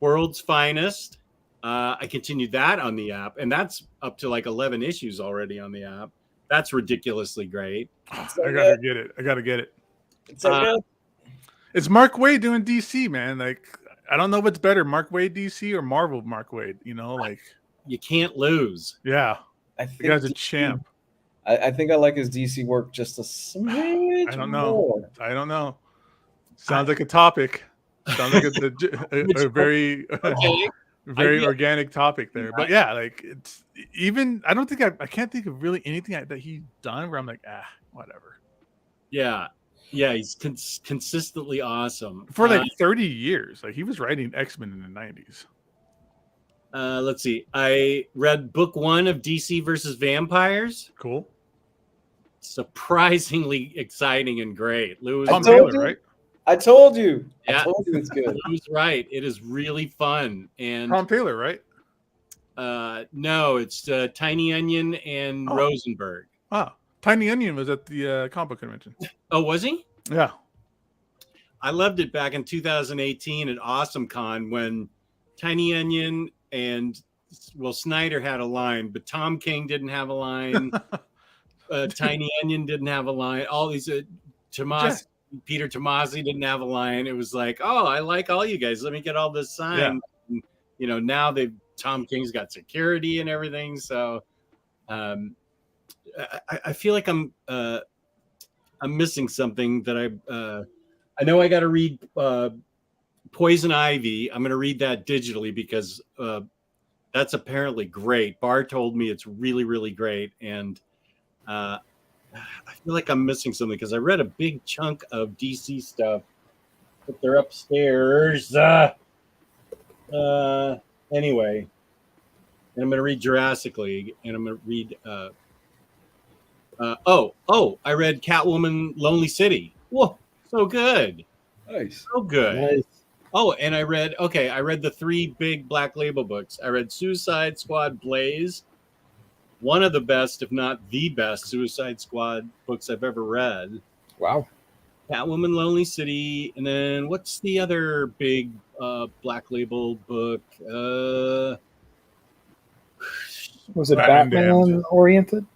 World's Finest. I continued that on the app, and that's up to like 11 issues already on the app. That's ridiculously great. I gotta get it. It's It's Mark Waid doing DC, man. Like, I don't know what's better, Mark Waid DC or Marvel Mark Waid. Like you can't lose. Yeah, I the think guy's a champ. I think I like his DC work just a smidge. I don't know. More. I don't know. Sounds like a topic. Sounds like a very very organic topic there. But yeah, like it's even. I don't think I can't think of really anything that he's done where I'm like, whatever. Yeah. Yeah, he's consistently awesome. For like 30 years. Like he was writing X-Men in the 90s. Let's see. I read book 1 of DC versus Vampires. Cool. Surprisingly exciting and great. Lou was Tom Taylor, right? I told you. Yeah. I told you it's good. He was right. It is really fun. And Tom Taylor, right? No, it's Tiny Onion and Rosenberg. Ah, Tiny Onion was at the comic book convention. Oh, was he? Yeah. I loved it back in 2018 at Awesome Con when Tiny Onion and Snyder had a line, but Tom King didn't have a line. Tiny Onion didn't have a line. All these Peter Tomasi didn't have a line. It was like, oh, I like all you guys. Let me get all this signed. Yeah. And, now Tom King's got security and everything. So I feel like I'm missing something that I know I got to read Poison Ivy. I'm going to read that digitally because that's apparently great. Barr told me it's really, really great. And I feel like I'm missing something because I read a big chunk of DC stuff, but they're upstairs. Anyway, and I'm going to read Jurassic League, and I'm going to read. I read Catwoman: Lonely City. Whoa, so good. Nice. So good. Nice. Oh, and I read the 3 big Black Label books. I read Suicide Squad Blaze, one of the best, if not the best, Suicide Squad books I've ever read. Wow. Catwoman, Lonely City, and then what's the other big Black Label book? Was it Batman Batman oriented?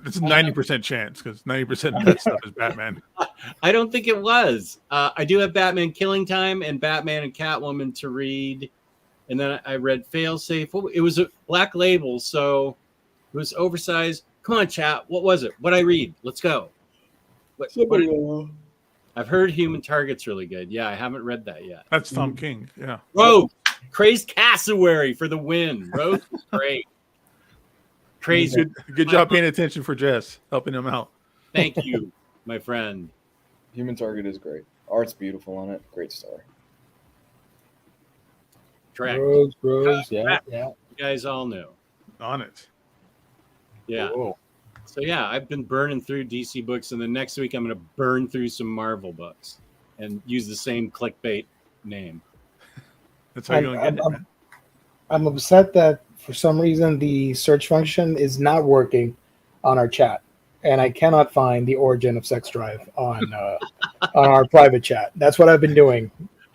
It's a 90% chance because 90% of that stuff is Batman. I don't think it was. I do have Batman Killing Time and Batman and Catwoman to read. And then I read Failsafe. It was a Black Label, so it was oversized. Come on, chat. What was it? What'd I read? Let's go. I've heard Human Target's really good. Yeah, I haven't read that yet. That's Tom King. Yeah. Rogue, Crazed Cassowary for the win. Rogue is great. Crazy. Good job paying attention for Jess, helping him out. Thank you, my friend. Human Target is great. Art's beautiful on it. Great story. Correct. Rose, yeah. You guys all know. On it. Yeah. Cool. So yeah, I've been burning through DC books, and then next week I'm going to burn through some Marvel books and use the same clickbait name. That's how you're going to get it. I'm upset that for some reason the search function is not working on our chat, and I cannot find the origin of Sex Drive on our private chat. That's what I've been doing.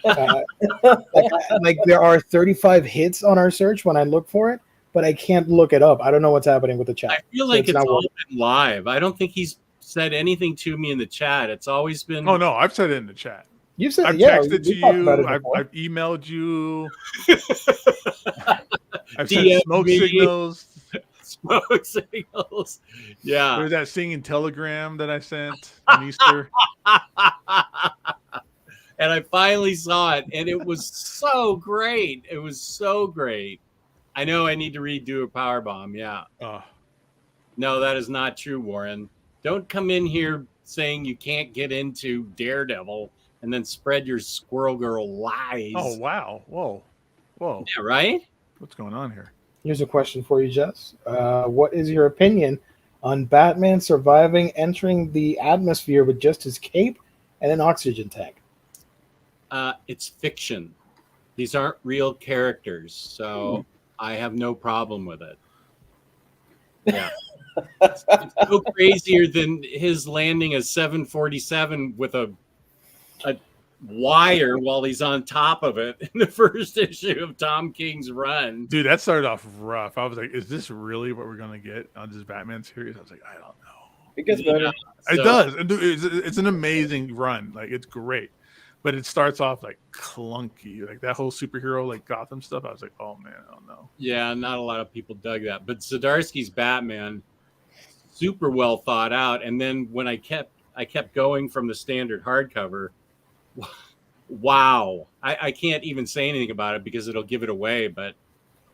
Like there are 35 hits on our search when I look for it, but I can't look it up. I don't know what's happening with the chat. I feel like it's not all working. been live. I don't think he's said anything to me in the chat. It's always been. Oh, no, I've said it in the chat. You said I've yeah, texted to we talked about you. it before. I've emailed you. I've DM sent smoke me. signals. Smoke signals. Yeah. There's that singing telegram that I sent on Easter. And I finally saw it, and it was so great. It was so great. I know I need to redo a power bomb. Yeah. Oh, No, that is not true, Warren. Don't come in here saying you can't get into Daredevil and then spread your Squirrel Girl lies. oh wow. Whoa. Yeah, right? What's going on here? Here's a question for you, Jess. What is your opinion on Batman surviving entering the atmosphere with just his cape and an oxygen tank? It's fiction. These aren't real characters, so I have no problem with it. Yeah. It's no crazier than his landing a 747 with a wire while he's on top of it in the first issue of Tom King's run. Dude, that started off rough. I was like, is this really what we're going to get on this Batman series? I was like, I don't know. It gets better. It does. It's an amazing run. Like, it's great. But it starts off like clunky. Like that whole superhero, like Gotham stuff. I was like, oh man, I don't know. Yeah, not a lot of people dug that. But Zdarsky's Batman, super well thought out. And then when I kept going from the standard hardcover, wow. I can't even say anything about it because it'll give it away, but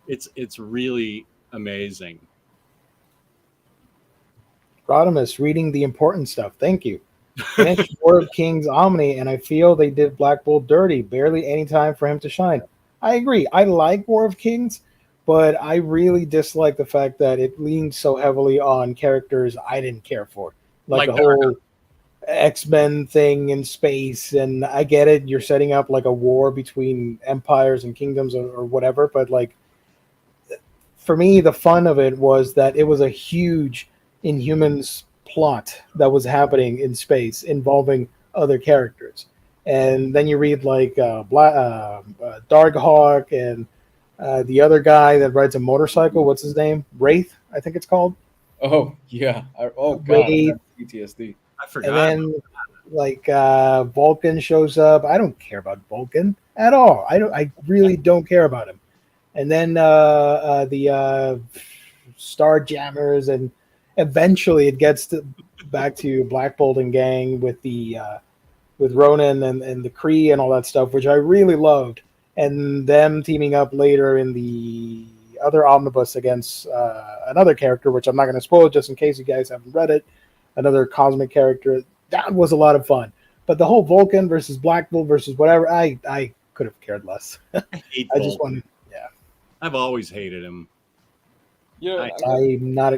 it's really amazing. Rodimus, reading the important stuff. Thank you. Finished War of Kings Omni, and I feel they did Black Bolt dirty. Barely any time for him to shine. I agree. I like War of Kings, but I really dislike the fact that it leaned so heavily on characters I didn't care for. Like the whole X-Men thing in space, and I get it. You're setting up like a war between empires and kingdoms or whatever, but like for me, the fun of it was that it was a huge Inhumans plot that was happening in space involving other characters. And then you read like Darkhawk and the other guy that rides a motorcycle. What's his name? Wraith, I think it's called. Oh yeah. Oh god. Wraith. PTSD. I forgot. And then like Vulcan shows up. I don't care about Vulcan at all. I really don't care about him. And then the Starjammers, and eventually it gets back to Black Bolt and gang with the with Ronan and the Kree and all that stuff, which I really loved. And them teaming up later in the other omnibus against another character, which I'm not going to spoil just in case you guys haven't read it. Another cosmic character. That was a lot of fun. But the whole Vulcan versus Black Bolt versus whatever, I could have cared less. I just wanted, yeah. I've always hated him. Yeah, I'm not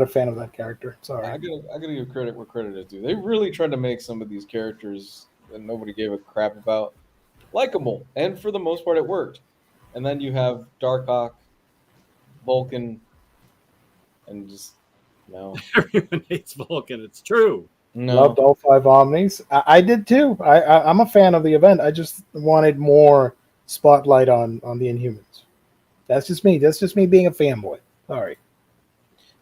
a fan of that character. Sorry. I gotta give credit where credit is due. They really tried to make some of these characters that nobody gave a crap about, likable, and for the most part, it worked. And then you have Darkhawk, Vulcan, and just no. Everyone hates Vulcan. It's true. No. Loved all 5 Omnis. I did too. I'm a fan of the event. I just wanted more spotlight on the Inhumans. That's just me. That's just me being a fanboy. Sorry.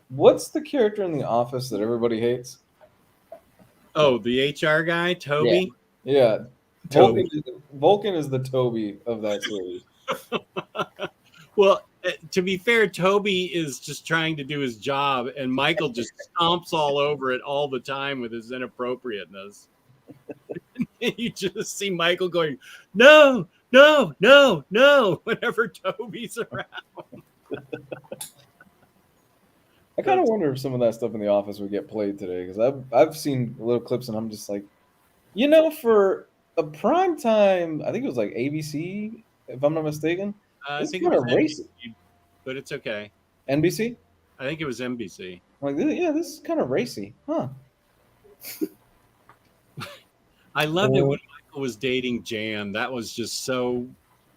What's the character in The Office that everybody hates? Oh, the HR guy, Toby. Yeah. Toby. Vulcan is the Toby of that series. Well, to be fair, Toby is just trying to do his job, and Michael just stomps all over it all the time with his inappropriateness. You just see Michael going, no, no, no, no, whenever Toby's around. I kind of wonder if some of that stuff in The Office would get played today, because I've seen little clips and I'm just like, for a prime time, I think it was like ABC, if I'm not mistaken. I think it it was was racist. NBC, but it's okay. NBC? I think it was NBC. I'm like, yeah, this is kind of racy, huh? I loved it when Michael was dating Jan. That was just so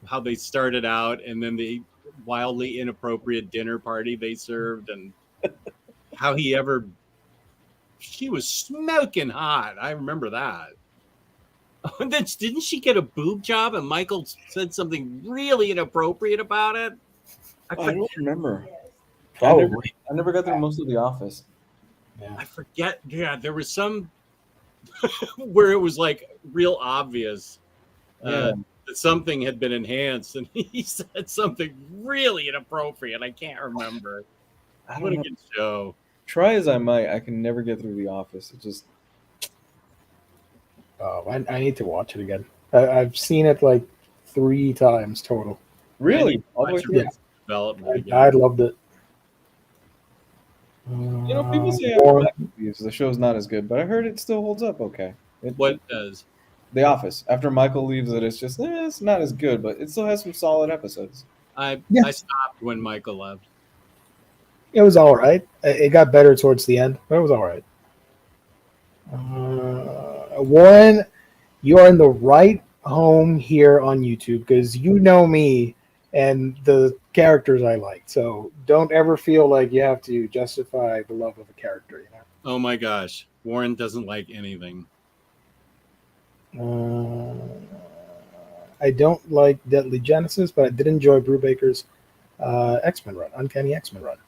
how they started out, and then the wildly inappropriate dinner party they served, and how she was smoking hot. I remember that. And then didn't she get a boob job and Michael said something really inappropriate about it? I don't remember. Probably. I never got through most of The Office. Yeah. I forget. Yeah, there was some where it was like real obvious that something had been enhanced, and he said something really inappropriate. I can't remember. What a good show. Try as I might, I can never get through The Office. It just... Oh, I need to watch it again. I've seen it like 3 times total. Really? All the way Watch through? its development again. I loved it. People say after Mike leaves, the show's not as good, but I heard it still holds up okay. What does? The Office. After Michael leaves it, it's just, it's not as good, but it still has some solid episodes. I stopped when Michael left. It was all right. It got better towards the end, but it was all right. Warren, you are in the right home here on YouTube because you know me and the characters I like. So don't ever feel like you have to justify the love of a character. Oh my gosh, Warren doesn't like anything. I don't like Deadly Genesis, but I did enjoy Brubaker's X-Men run, Uncanny X-Men run.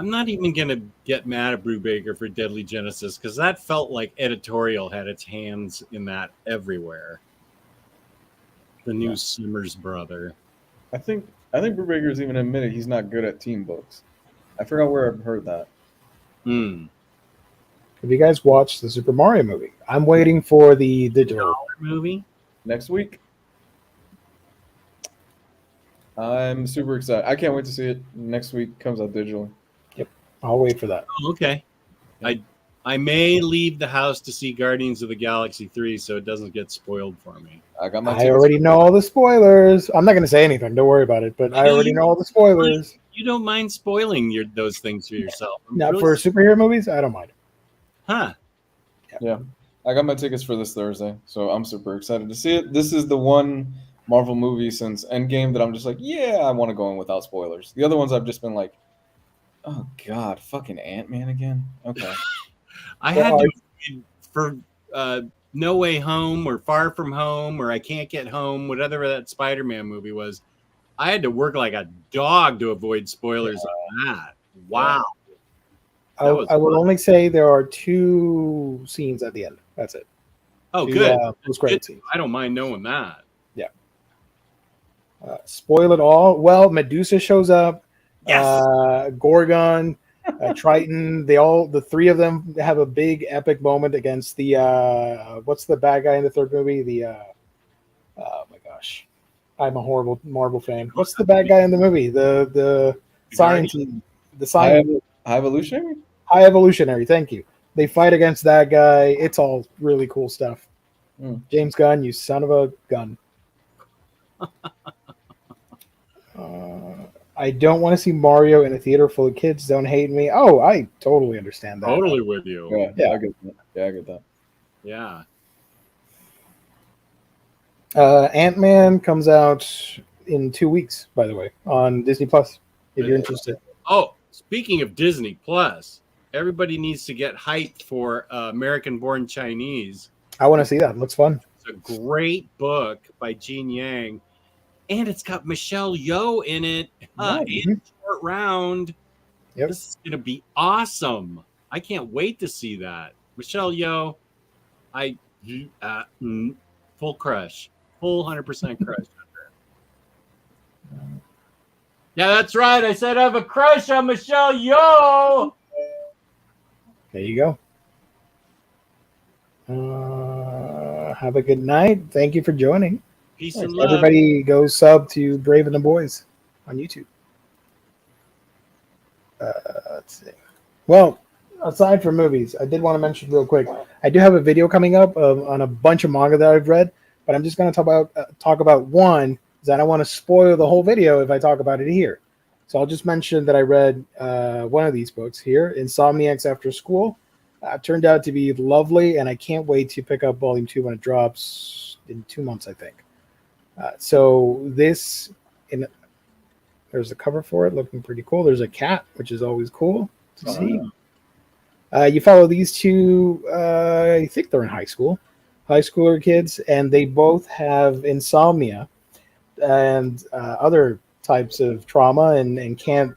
I'm not even going to get mad at Brubaker for Deadly Genesis because that felt like editorial had its hands in that everywhere. The new Simmers brother. I think Brubaker's even admitted he's not good at team books. I forgot where I've heard that. Have you guys watched the Super Mario movie? I'm waiting for the digital movie next week. I'm super excited. I can't wait to see it. Next week comes out digitally. I'll wait for that. Oh, okay. I may leave the house to see Guardians of the Galaxy 3 so it doesn't get spoiled for me. I got my I already know all the spoilers. I'm not going to say anything. Don't worry about it. But I already know all the spoilers. You don't mind spoiling those things for yourself. Now, for superhero movies, I don't mind. Huh. Yeah. I got my tickets for this Thursday, so I'm super excited to see it. This is the one Marvel movie since Endgame that I'm just like, yeah, I want to go in without spoilers. The other ones I've just been like, oh God, fucking Ant-Man again? Okay. I had to, for No Way Home or Far From Home or I Can't Get Home, whatever that Spider-Man movie was, I had to work like a dog to avoid spoilers on that. Wow. I will only say there are 2 scenes at the end. That's it. Oh, good. Post-credit scenes. I don't mind knowing that. Yeah. Spoil it all. Well, Medusa shows up. Yes. Gorgon, Triton. The 3 of them have a big epic moment against the what's the bad guy in the 3rd movie? Oh my gosh, I'm a horrible Marvel fan. What's the bad guy in the movie? The science. High Evolutionary. High Evolutionary. Thank you. They fight against that guy. It's all really cool stuff. James Gunn, you son of a gun. I don't want to see Mario in a theater full of kids. Don't hate me. Oh, I totally understand that. Totally with you. Yeah, I get that. Yeah. Ant-Man comes out in 2 weeks, by the way, on Disney Plus. If you're interested. Oh, speaking of Disney Plus, everybody needs to get hyped for American Born Chinese. I want to see that. It looks fun. It's a great book by Gene Yang, and it's got Michelle Yeoh in it and Short Round. Yep. This is going to be awesome. I can't wait to see that. Michelle Yeoh, full crush, full 100% crush. Yeah, that's right. I said I have a crush on Michelle Yeoh. There you go. Have a good night. Thank you for joining. Peace and love. Everybody go sub to Brave and the Boys on YouTube. Let's see. Well, aside from movies, I did want to mention real quick. I do have a video coming up on a bunch of manga that I've read, but I'm just going to talk about one, because I don't want to spoil the whole video if I talk about it here. So I'll just mention that I read one of these books here, Insomniacs After School. Turned out to be lovely, and I can't wait to pick up Volume 2 when it drops in 2 months, I think. There's a cover for it, looking pretty cool. There's a cat, which is always cool to see. You follow these two, I think they're in high schooler kids, and they both have insomnia and other types of trauma and can't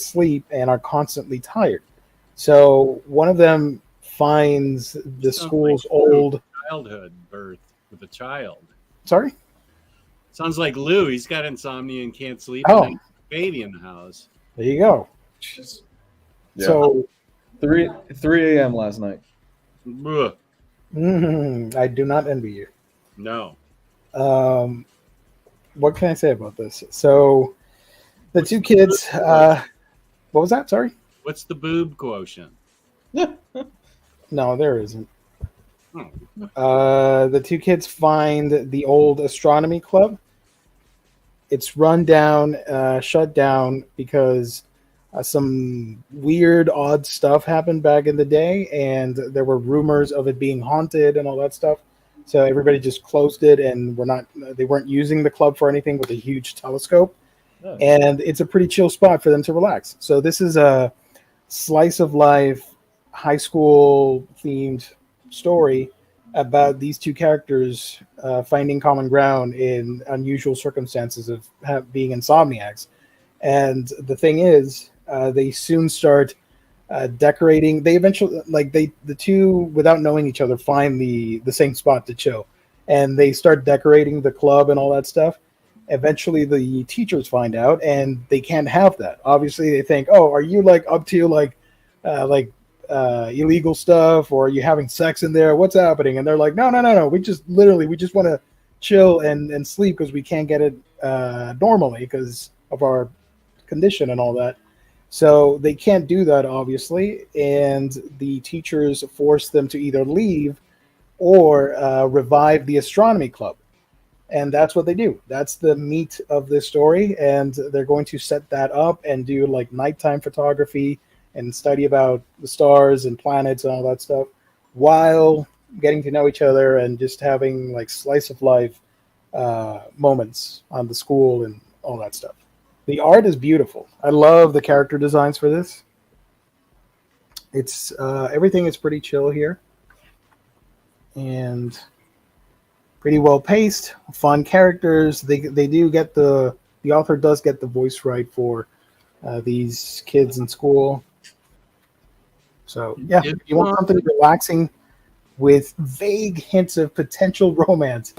sleep and are constantly tired. So one of them finds the school's old childhood birth with a child. Sorry? Sounds like Lou. He's got insomnia and can't sleep. Oh. And a baby in the house. There you go. Yeah. So 3 a.m. last night. Ugh. I do not envy you. No. What can I say about this? So the two kids, what was that? Sorry? What's the boob quotient? No, there isn't. Oh. The two kids find the old astronomy club. It's run down, shut down because some weird, odd stuff happened back in the day, and there were rumors of it being haunted and all that stuff. So everybody just closed it, and they weren't using the club for anything with a huge telescope. Oh. And it's a pretty chill spot for them to relax. So this is a slice of life, high school themed story about these two characters finding common ground in unusual circumstances of being insomniacs. And the thing is, they soon start decorating. They eventually, the two, without knowing each other, find the same spot to chill, and they start decorating the club and all that stuff. Eventually, the teachers find out, and they can't have that. Obviously, they think, "Oh, are you up to illegal stuff, or are you having sex in there? What's happening?" And they're like, "No. We just want to chill and sleep because we can't get it normally because of our condition and all that." So they can't do that, obviously, and the teachers force them to either leave or revive the astronomy club. And that's what they do. That's the meat of this story, and they're going to set that up and do nighttime photography and study about the stars and planets and all that stuff while getting to know each other and just having slice of life moments on the school and all that stuff. The art is beautiful. I love the character designs for this. It's everything is pretty chill here and pretty well paced. Fun characters. They do get the author does get the voice right for these kids in school. So yeah, if you want something relaxing with vague hints of potential romance,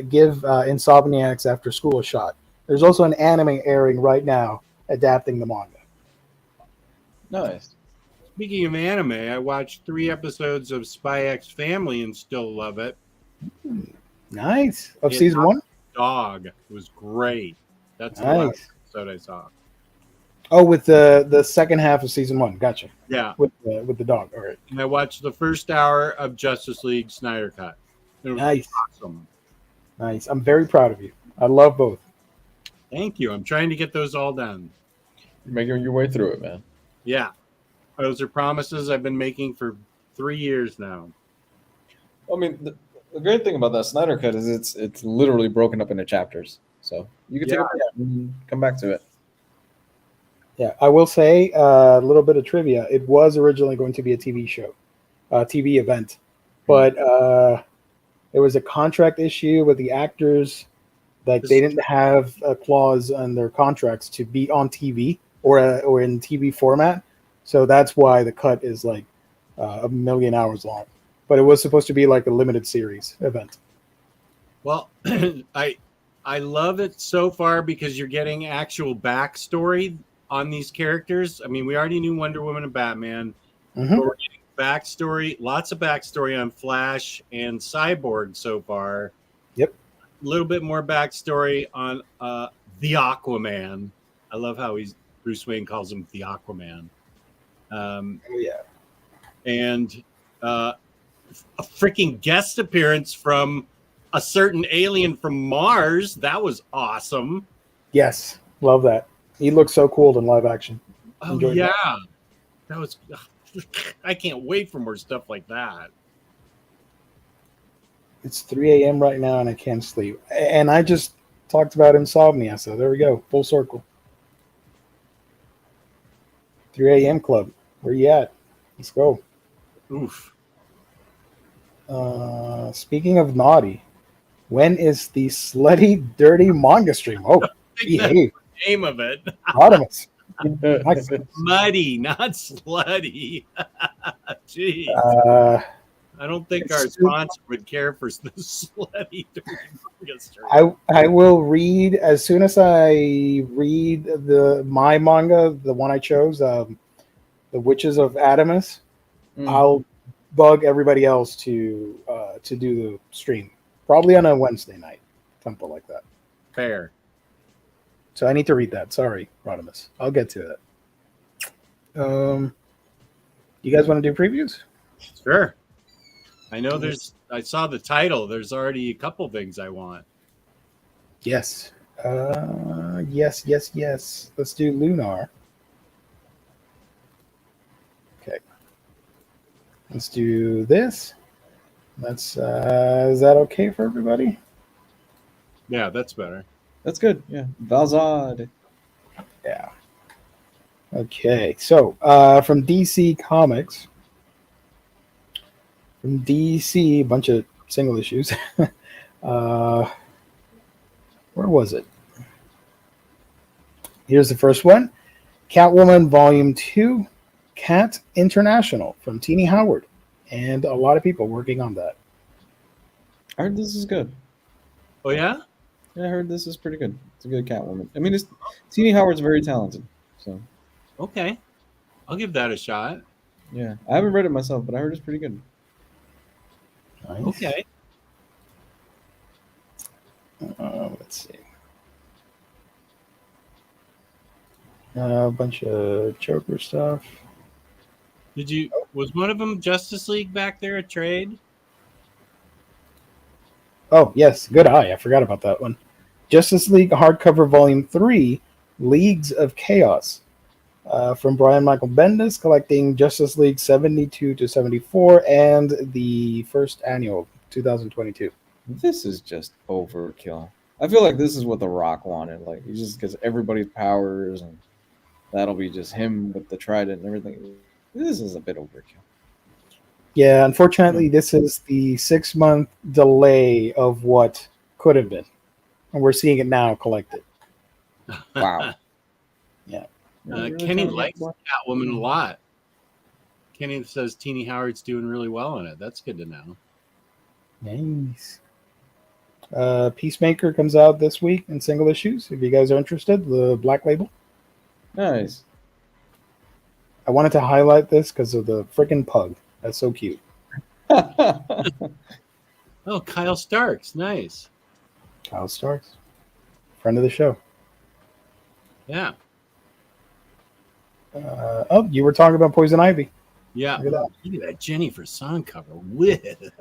give Insomniacs After School a shot. There's also an anime airing right now adapting the manga. Nice. Speaking of anime, I watched 3 episodes of Spy X Family and still love it. Nice. Of season 1? Dog. It was great. That's the nice. last episode I saw. Oh, with the second half of season 1. Gotcha. Yeah. With the dog. All right. And I watched the first hour of Justice League Snyder Cut. It was Nice. awesome. Nice. I'm very proud of you. I love both. Thank you. I'm trying to get those all done. You're making your way through it, man. Yeah. Those are promises I've been making for 3 years now. I mean, The great thing about that Snyder Cut is it's literally broken up into chapters, so you can take a break and come back to it. Yeah, I will say a little bit of trivia. It was originally going to be a TV show, a TV event, but there was a contract issue with the actors. Like they didn't have a clause on their contracts to be on TV or in TV format, so that's why the cut is like a million hours long. But it was supposed to be like a limited series event. Well, I love it so far because you're getting actual backstory on these characters. I mean, we already knew Wonder Woman and Batman, but we're getting backstory, lots of backstory on Flash and Cyborg so far. Yep. A little bit more backstory on the Aquaman. I love how Bruce Wayne calls him the Aquaman. And a freaking guest appearance from a certain alien from Mars. That was awesome. Yes, love that. He looks so cool in live action. Oh yeah, that was. I can't wait for more stuff like that. It's 3 a.m. right now and I can't sleep. And I just talked about Insomnia, so there we go, full circle. 3 a.m. club. Where you at? Let's go. Oof. Speaking of naughty, when is the slutty, dirty manga stream? Oh, behave. Name of it. Artemis. Muddy, not slutty. Jeez. I don't think our sponsor would care for the slutty dirty manga stream. I will read as soon as I read my manga, the one I chose, the Witches of Adamus. I'll bug everybody else to do the stream, probably on a Wednesday night, something like that. Fair. So I need to read that. Sorry, Rodimus. I'll get to it. You guys want to do previews? Sure. I know I saw the title. There's already a couple things I want. Yes. Yes. Let's do Lunar. Okay. Let's do this. Is that okay for everybody? Yeah, that's better. That's good. Yeah. Valzad. Yeah. Okay. So from DC Comics. From DC, a bunch of single issues. Where was it? Here's the first one. Catwoman Volume 2, Cat International from Teenie Howard. And a lot of people working on that. I heard this is good. Oh, yeah? Yeah, I heard this is pretty good. It's a good Catwoman. I mean, Teenie Howard's very talented. So. Okay. I'll give that a shot. Yeah. I haven't read it myself, but I heard it's pretty good. Nice. Okay. Let's see. A bunch of Joker stuff. Was one of them Justice League back there a trade? Oh, yes. Good eye. I forgot about that one. Justice League hardcover volume 3, Leagues of Chaos. From Brian Michael Bendis, collecting Justice League 72 to 74 and the first annual 2022. This is just overkill. I feel like this is what The Rock wanted. Like, he just gets everybody's powers, and that'll be just him with the trident and everything. This is a bit overkill. Yeah, unfortunately, this is the 6-month delay of what could have been. And we're seeing it now collected. Wow. Yeah. Kenny likes Catwoman a lot. Kenny says Teenie Howard's doing really well on it. That's good to know. Nice. Peacemaker comes out this week in single issues. If you guys are interested, the Black Label. Nice. I wanted to highlight this because of the freaking pug. That's so cute. Oh, Kyle Starks. Nice. Kyle Starks. Friend of the show. Yeah. You were talking about Poison Ivy. Yeah. Look at that Jennifer Song cover. With.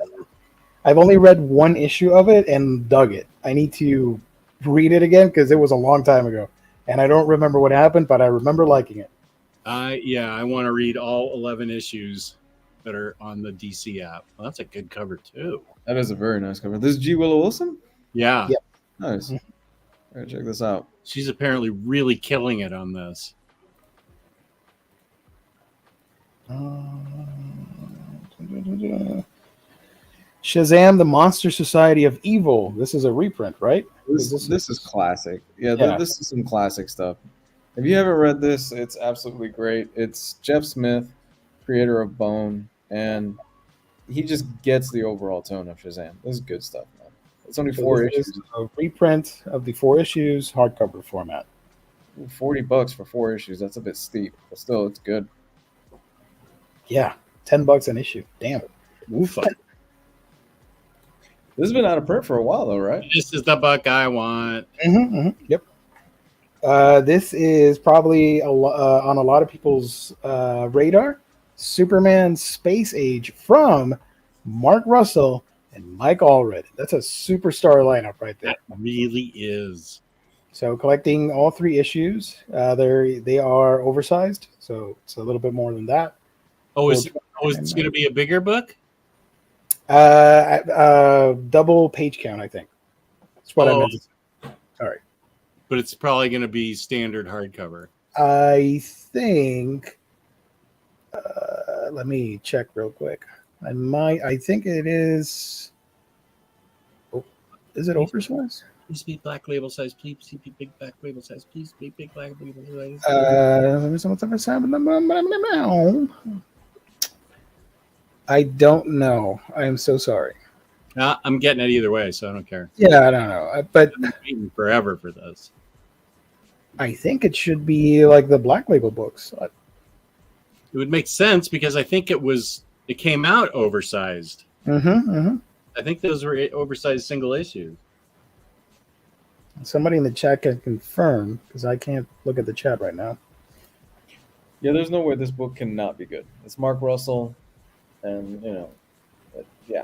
I've only read one issue of it and dug it. I need to read it again because it was a long time ago. And I don't remember what happened, but I remember liking it. Yeah, I want to read all 11 issues. that are on the DC app. Well, that's a good cover too. That is a very nice cover. This is G. Willow Wilson? Yeah, Yep. Nice. All right, check this out. she's apparently really killing it on this. Shazam, the Monster Society of Evil. This is a reprint, right? This is classic. Yeah, Yeah. this is some classic stuff. If you haven't read this, it's absolutely great. It's Jeff Smith, creator of Bone, and he just gets the overall tone of Shazam. This is good stuff, man. It's only So 4 this issues. is a reprint of the 4 issues hardcover format. $40 for 4 issues. That's a bit steep, but still, it's good. Yeah, $10 an issue. Damn. Oofa. This has been out of print for a while, though, right? This is the book I want. Yep. This is probably on a lot of people's radar. Superman Space Age from Mark Russell and Mike Allred. That's a superstar lineup right there. That really is. So collecting all 3 issues. They are oversized, so it's a little bit more than that. Oh, it's going to be a bigger book? Double page count, I think. That's what I meant to say. Sorry. But it's probably going to be standard hardcover. I think. Let me check real quick. I think it is. Oh, is it oversized? Please be black label size. Please be big black label size. Please be big black label size. I don't know. I am so sorry. I'm getting it either way, so I don't care. Yeah, I don't know. But I've been waiting forever for this. I think it should be like the black label books. It would make sense because I think it came out oversized. I think those were oversized single issues. Somebody in the chat can confirm because I can't look at the chat right now. Yeah, there's no way this book cannot be good. It's Mark Russell, and yeah,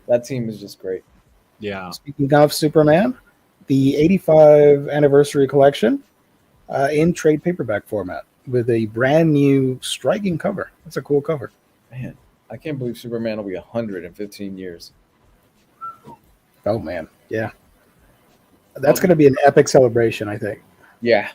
that team is just great. Yeah. Speaking of Superman, the 85 anniversary collection in trade paperback format with a brand new striking cover. That's a cool cover. Man, I can't believe Superman will be 100 in 15 years. Oh man, yeah. That's going to be an epic celebration, I think. Yeah.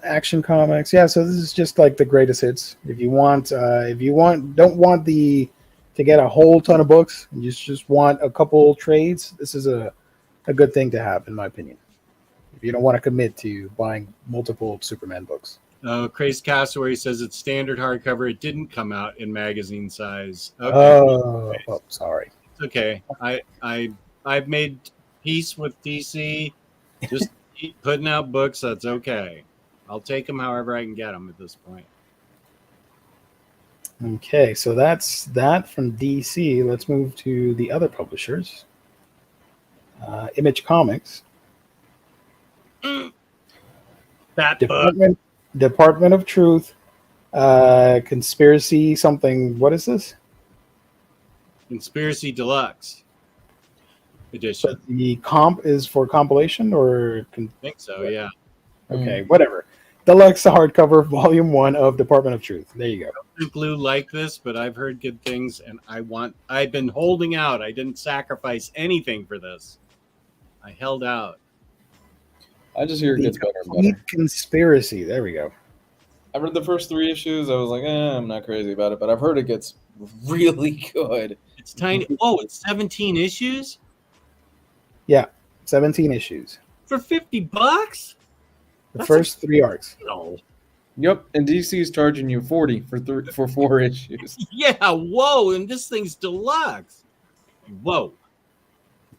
Action Comics. Yeah, so this is just like the greatest hits. If you don't want to get a whole ton of books, you just want a couple trades, this is a good thing to have, in my opinion. If you don't want to commit to buying multiple Superman books. Crazed Cassowary says it's standard hardcover. It didn't come out in magazine size. Okay. Oh, sorry. It's okay. I've made peace with DC. Just keep putting out books. That's okay. I'll take them however I can get them at this point. Okay, so that's that from DC. Let's move to the other publishers. Image Comics. That book. Department of Truth. Conspiracy something. What is this? Conspiracy Deluxe edition. But the comp is for compilation or I think so, yeah. okay, whatever. Deluxe hardcover, volume 1 of Department of Truth. There you go. Blue like this, but I've heard good things, and I've been holding out. I didn't sacrifice anything for this. I held out. I just hear it gets better and Complete better. Conspiracy. There we go. I read the first 3 issues. I was like, I'm not crazy about it, but I've heard it gets really good. It's tiny. Oh, it's 17 issues? Yeah, 17 issues. For $50? The That's first 3 arcs. No. Yep, and DC is charging you $40 for 4 issues. Yeah, whoa, and this thing's deluxe. Whoa.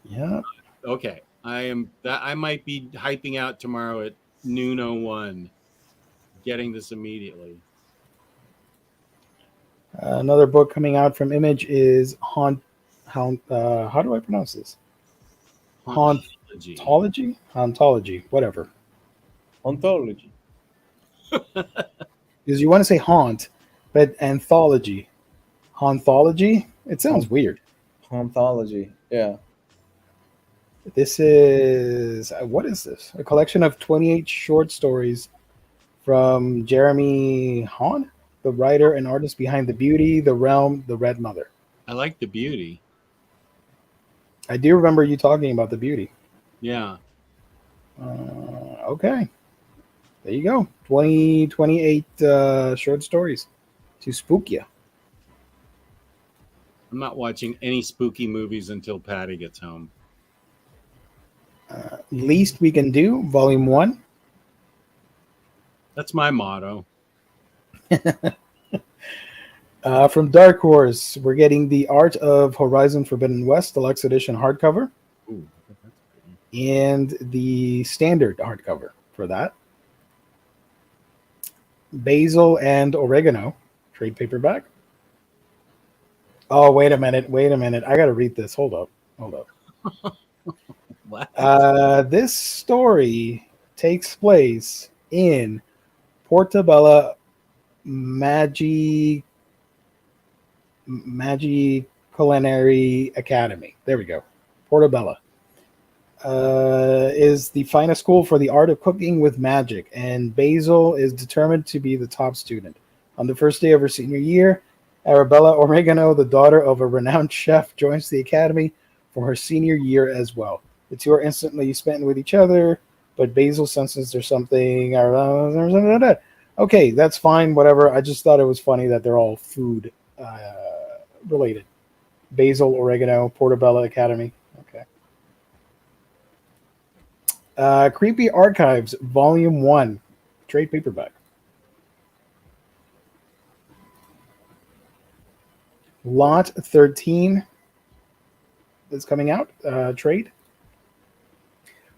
Yeah. Okay. I might be hyping out tomorrow at noon 01. Getting this immediately. Another book coming out from Image is how do I pronounce this? Hauntology. Hauntology, whatever. Ontology. Because you want to say haunt, but anthology. Hauntology? It sounds weird. Ontology, yeah. This is, what is this? A collection of 28 short stories from Jeremy Hahn? the writer and artist behind The Beauty, The Realm, The Red Mother. I like the beauty. I do remember you talking about The Beauty. Yeah. Okay. There you go. 28 short stories to spook you. I'm not watching any spooky movies until Patty gets home. Least We Can Do, Volume 1. That's my motto. From Dark Horse, we're getting the Art of Horizon Forbidden West Deluxe Edition hardcover Ooh, that's pretty. and the standard hardcover for that. Basil and Oregano, trade paperback. Oh, wait a minute. I got to read this. Hold up. What? This story takes place in Portabella Culinary Academy. There we go. Portabella is the finest school for the art of cooking with magic, and Basil is determined to be the top student. On the first day of her senior year, Arabella Oregano, the daughter of a renowned chef, joins the academy for her senior year as well. The two are instantly smitten with each other, but Basil senses there's something. Okay, that's fine, whatever. I just thought it was funny that they're all food related. Basil, Oregano, Portabella Academy. Okay. Creepy Archives, Volume 1, trade paperback. Lot 13 is coming out, trade.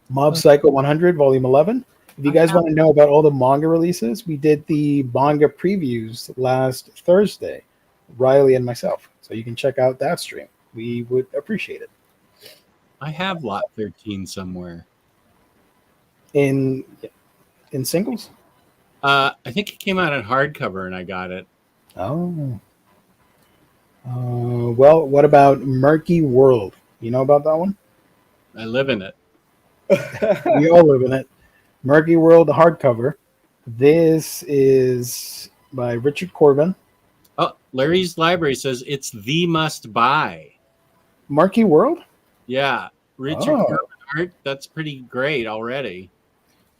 Mob Psycho 100, Volume 11. If you guys want to know about all the manga releases, we did the manga previews last Thursday, Riley and myself. So you can check out that stream. We would appreciate it. I have Lot 13 somewhere. In singles? I think it came out in hardcover and I got it. Oh. Well, what about Murky World? You know about that one? I live in it. We all live in it. Murky World hardcover. This is by Richard Corbin. Oh, Larry's Library says it's the must buy. Murky World? Yeah. Richard Corbin art. That's pretty great already.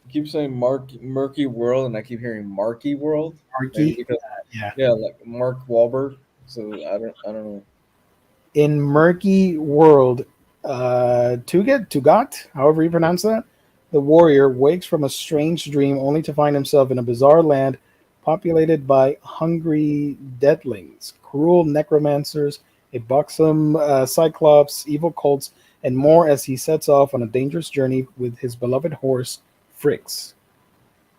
You keep saying Murky World, and I keep hearing Marky World. Marky? Because, Yeah, like Mark Wahlberg. So I don't know. In Murky World, Tugat, however you pronounce that, the warrior wakes from a strange dream only to find himself in a bizarre land populated by hungry deadlings, cruel necromancers, a buxom cyclops, evil cults, and more as he sets off on a dangerous journey with his beloved horse, Frix.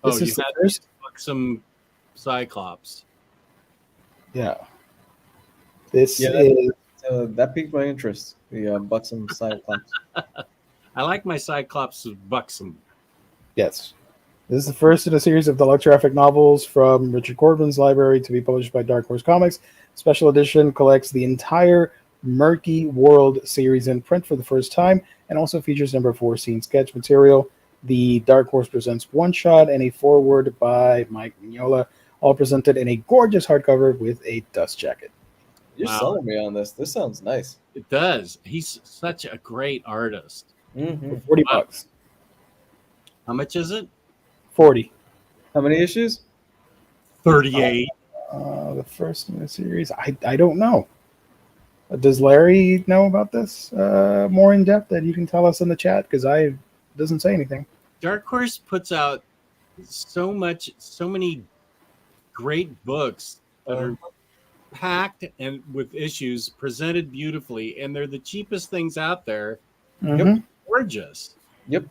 Oh, This you is the had first. some Cyclops. Yeah. This Yeah, is. That piqued my interest. The buxom Cyclops. I like my Cyclops buxom. Yes. This is the first in a series of deluxe graphic novels from Richard Corbin's library to be published by Dark Horse Comics. Special edition collects the entire Murky World series in print for the first time and also features number 4 scene sketch material. The Dark Horse presents one shot and a foreword by Mike Mignola, all presented in a gorgeous hardcover with a dust jacket. You're selling me on this. This sounds nice. It does. He's such a great artist. Mm-hmm. For $40. How much is it? 40. How many issues? 38. The first in the series, I don't know. Does Larry know about this more in depth that you can tell us in the chat? Because it doesn't say anything. Dark Horse puts out so many great books that are packed and with issues presented beautifully, and they're the cheapest things out there. Mhm. Gorgeous. Yep.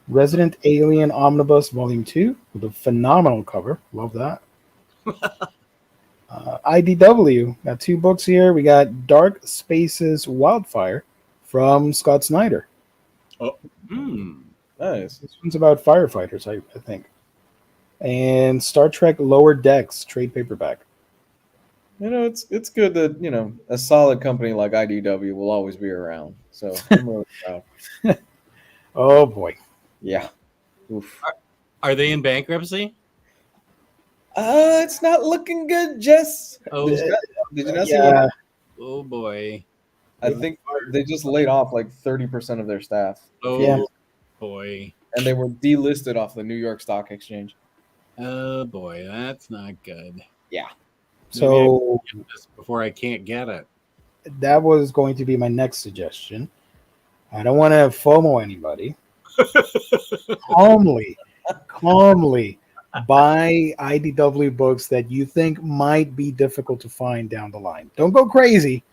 Resident Alien Omnibus Volume 2 with a phenomenal cover. Love that. IDW. Got 2 books here. We got Dark Spaces Wildfire from Scott Snyder. Nice. This one's about firefighters, I think. And Star Trek Lower Decks trade paperback. It's good that a solid company like IDW will always be around. So I'm really proud. Oh boy. Yeah. Oof. Are they in bankruptcy? It's not looking good, Jess. Oh, Did you not see Yeah. that? oh boy. I think they just laid off like 30% of their staff. Oh Yeah. boy. And they were delisted off the New York Stock Exchange. Oh boy, that's not good. Yeah. So Get this before I can't get it. that was going to be my next suggestion. I don't want to FOMO anybody. calmly buy IDW books that you think might be difficult to find down the line. Don't go crazy,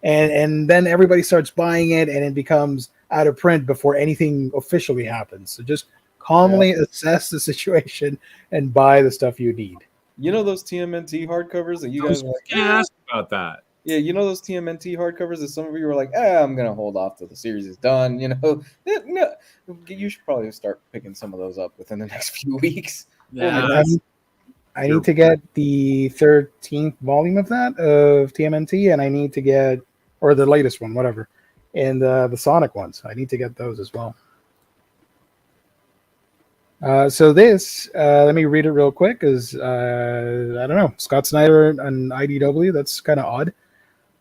and then everybody starts buying it, and it becomes out of print before anything officially happens. So just calmly assess the situation and buy the stuff you need. You know those TMNT hardcovers that you I was guys were like, gonna ask about that. yeah, you know those TMNT hardcovers that some of you were like, I'm gonna hold off till the series is done. You know, no, you should probably start picking some of those up within the next few weeks. Yeah, I need to get the 13th volume of TMNT, and I need to get, or the latest one, whatever, and the Sonic ones. I need to get those as well. So this, let me read it real quick, because I don't know, Scott Snyder and IDW, that's kind of odd.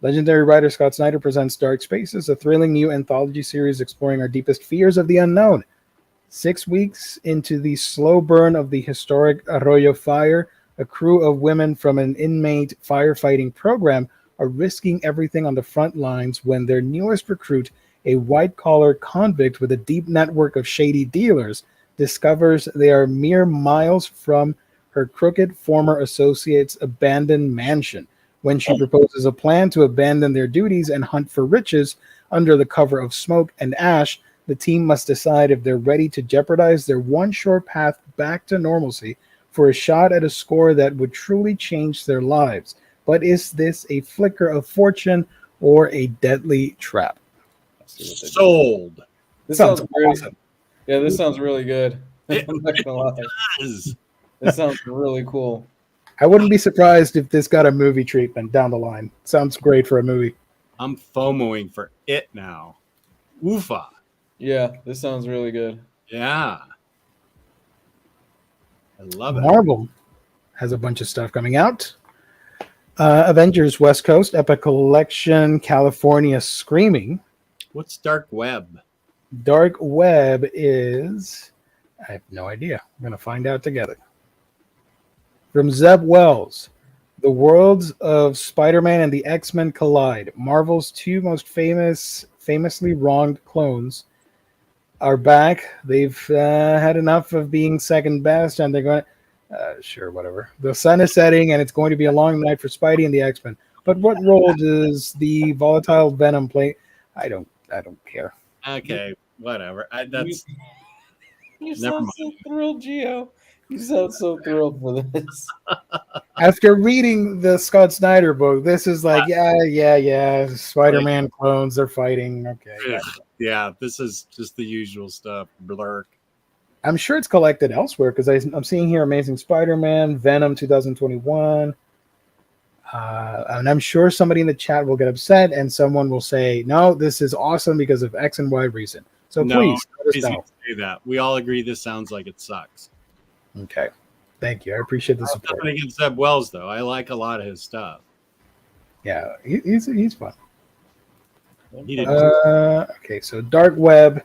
Legendary writer Scott Snyder presents Dark Spaces, a thrilling new anthology series exploring our deepest fears of the unknown. 6 weeks into the slow burn of the historic Arroyo fire, a crew of women from an inmate firefighting program are risking everything on the front lines when their newest recruit, a white-collar convict with a deep network of shady dealers, discovers they are mere miles from her crooked former associate's abandoned mansion. When she proposes a plan to abandon their duties and hunt for riches under the cover of smoke and ash, the team must decide if they're ready to jeopardize their one short path back to normalcy for a shot at a score that would truly change their lives. But is this a flicker of fortune or a deadly trap? sold. This Sounds sounds great. awesome. Yeah, this sounds really good. It I'm not gonna lie. does. This sounds really cool. I wouldn't be surprised if this got a movie treatment down the line. Sounds great for a movie. I'm FOMOing for it now. Oofa. Yeah, this sounds really good. Yeah. I love it. Marvel has a bunch of stuff coming out. Avengers West Coast, Epic Collection, California Screaming. What's Dark Web? Dark Web is... I have no idea. I'm going to find out together. From Zeb Wells, the worlds of Spider-Man and the X-Men collide. Marvel's two most famously wronged clones are back. They've had enough of being second best, and they're going to... sure, whatever. The sun is setting, and it's going to be a long night for Spidey and the X-Men. But what role does the volatile Venom play? I don't care. Okay, whatever. That's You Never sound so thrilled, Gio. You sound so thrilled for this. After reading the Scott Snyder book, this is like, yeah. Spider-Man clones, they're fighting. Okay. yeah. This is just the usual stuff. Blurk. I'm sure it's collected elsewhere because I'm seeing here Amazing Spider-Man, Venom 2021. And I'm sure somebody in the chat will get upset and someone will say, no, this is awesome because of X and Y reason. So please let us know. Say that. We all agree this sounds like it sucks. Okay. Thank you. I appreciate the support. Nothing against Zeb Wells, though. I like a lot of his stuff. Yeah, he's fun. He did. Okay, so Dark Web,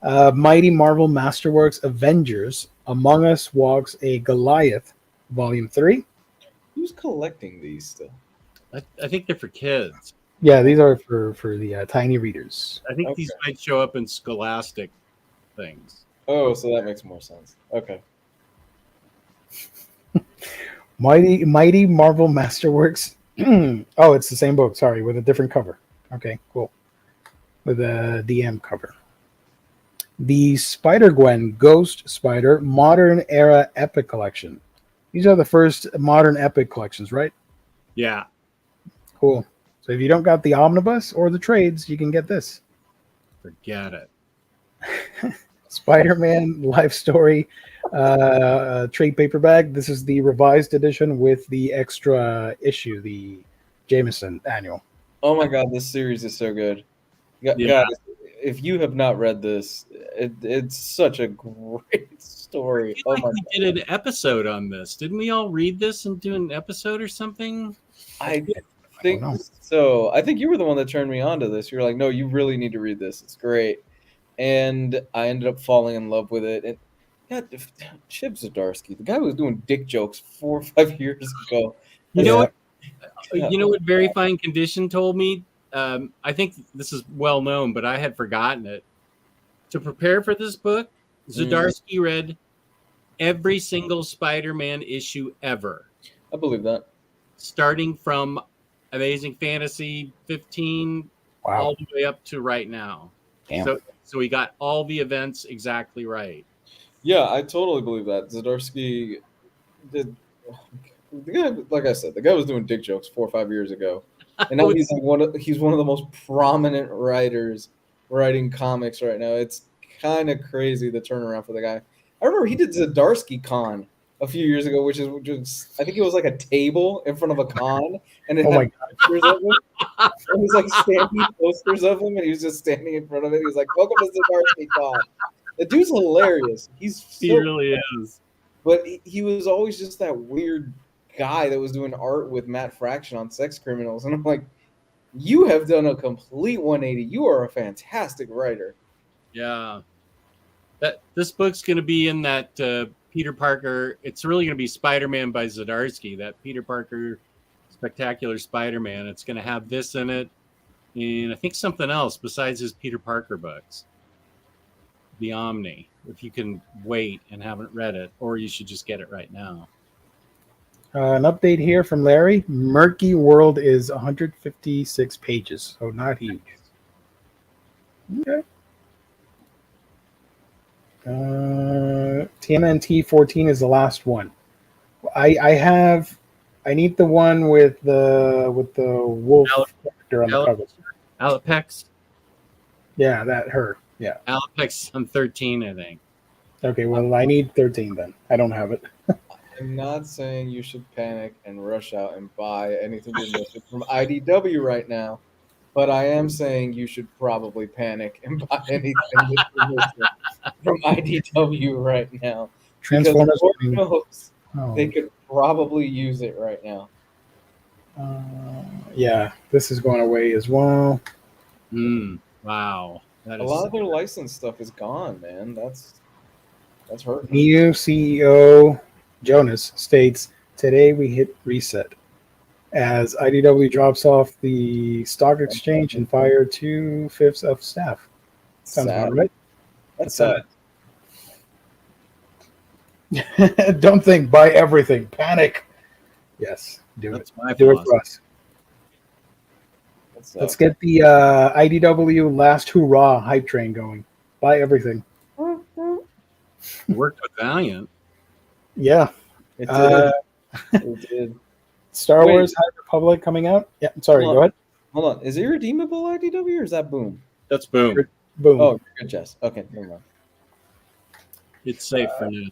Mighty Marvel Masterworks Avengers, Among Us Walks a Goliath, Volume 3. Who's collecting these still? I think they're for kids. Yeah, these are for the tiny readers. I think these might show up in Scholastic things. Oh, so that makes more sense. Okay. Mighty Marvel Masterworks. Oh, it's the same book. Sorry, with a different cover. Okay, cool. With a DM cover. The Spider-Gwen Ghost Spider Modern Era Epic Collection. These are the first modern epic collections, right? Yeah. Cool. So if you don't got the omnibus or the trades, you can get this. Forget it. Spider-Man Life Story trade paperback. This is the revised edition with the extra issue, the Jameson annual. Oh my god, this series is so good. Yeah. Guys, if you have not read this, it's such a great story. I feel Oh like my we did an episode on this. Didn't we all read this and do an episode or something? I don't think know. so. I think you were the one that turned me on to this. You were like, "No, you really need to read this. It's great." And I ended up falling in love with it. And yeah, Chip Zdarsky, the guy was doing dick jokes 4 or 5 years ago. You know Yeah. what? You know what Very Fine Condition told me? I think this is well known, but I had forgotten it. To prepare for this book, Zdarsky read every single Spider-Man issue ever, I believe that. starting from Amazing Fantasy 15 Wow. all the way up to right now. Damn. So he got all the events exactly right. Yeah, I totally believe that. Zdarsky did. The guy, like I said, the guy was doing dick jokes 4 or 5 years ago, and now he's like he's one of the most prominent writers writing comics right now. It's kind of crazy the turnaround for the guy. I remember he did Zdarsky Con a few years ago, which is I think it was like a table in front of a con, and it Oh had my pictures of him. It was like standing posters of him, and he was just standing in front of it. He was like, "Welcome to Zdarsky Con." The dude's hilarious. He really is. But he was always just that weird guy that was doing art with Matt Fraction on Sex Criminals. And I'm like, you have done a complete 180. You are a fantastic writer. Yeah. This book's going to be in that Peter Parker. It's really going to be Spider-Man by Zdarsky, that Peter Parker Spectacular Spider-Man. It's going to have this in it. And I think something else besides his Peter Parker books. The Omni, if you can wait and haven't read it, or you should just get it right now. An update here from Larry. Murky World is 156 pages, so not huge. Okay. TMNT 14 is the last one. I need the one with the wolf character on the cover. Alapex? Yeah, her. Yeah. Alapex on 13, I think. Okay, well, I need 13 then. I don't have it. I'm not saying you should panic and rush out and buy anything you're missing from IDW right now, but I am saying you should probably panic and buy anything that you're missing from IDW right now. Transformers. Because Lord knows they could probably use it right now. Yeah, this is going away as well. Wow. A lot of their licensed stuff is gone, man. That's hurting. New CEO Jonas states, "Today we hit reset as IDW drops off the stock exchange and fired 2/5 of staff." Sounds Sad. about right. That's sad. Don't think, buy everything. Panic. Yes, do That's it. my Do it philosophy. for us. Let's get the IDW last hurrah hype train going. Buy everything. Worked with Valiant. Yeah. It did. It did. Star Wait. Wars High Republic coming out. Yeah, sorry, Hold go ahead. Hold on. Is Irredeemable IDW or is that Boom? That's Boom. Boom. Oh, good, Jess. Okay, never mind. It's safe for now.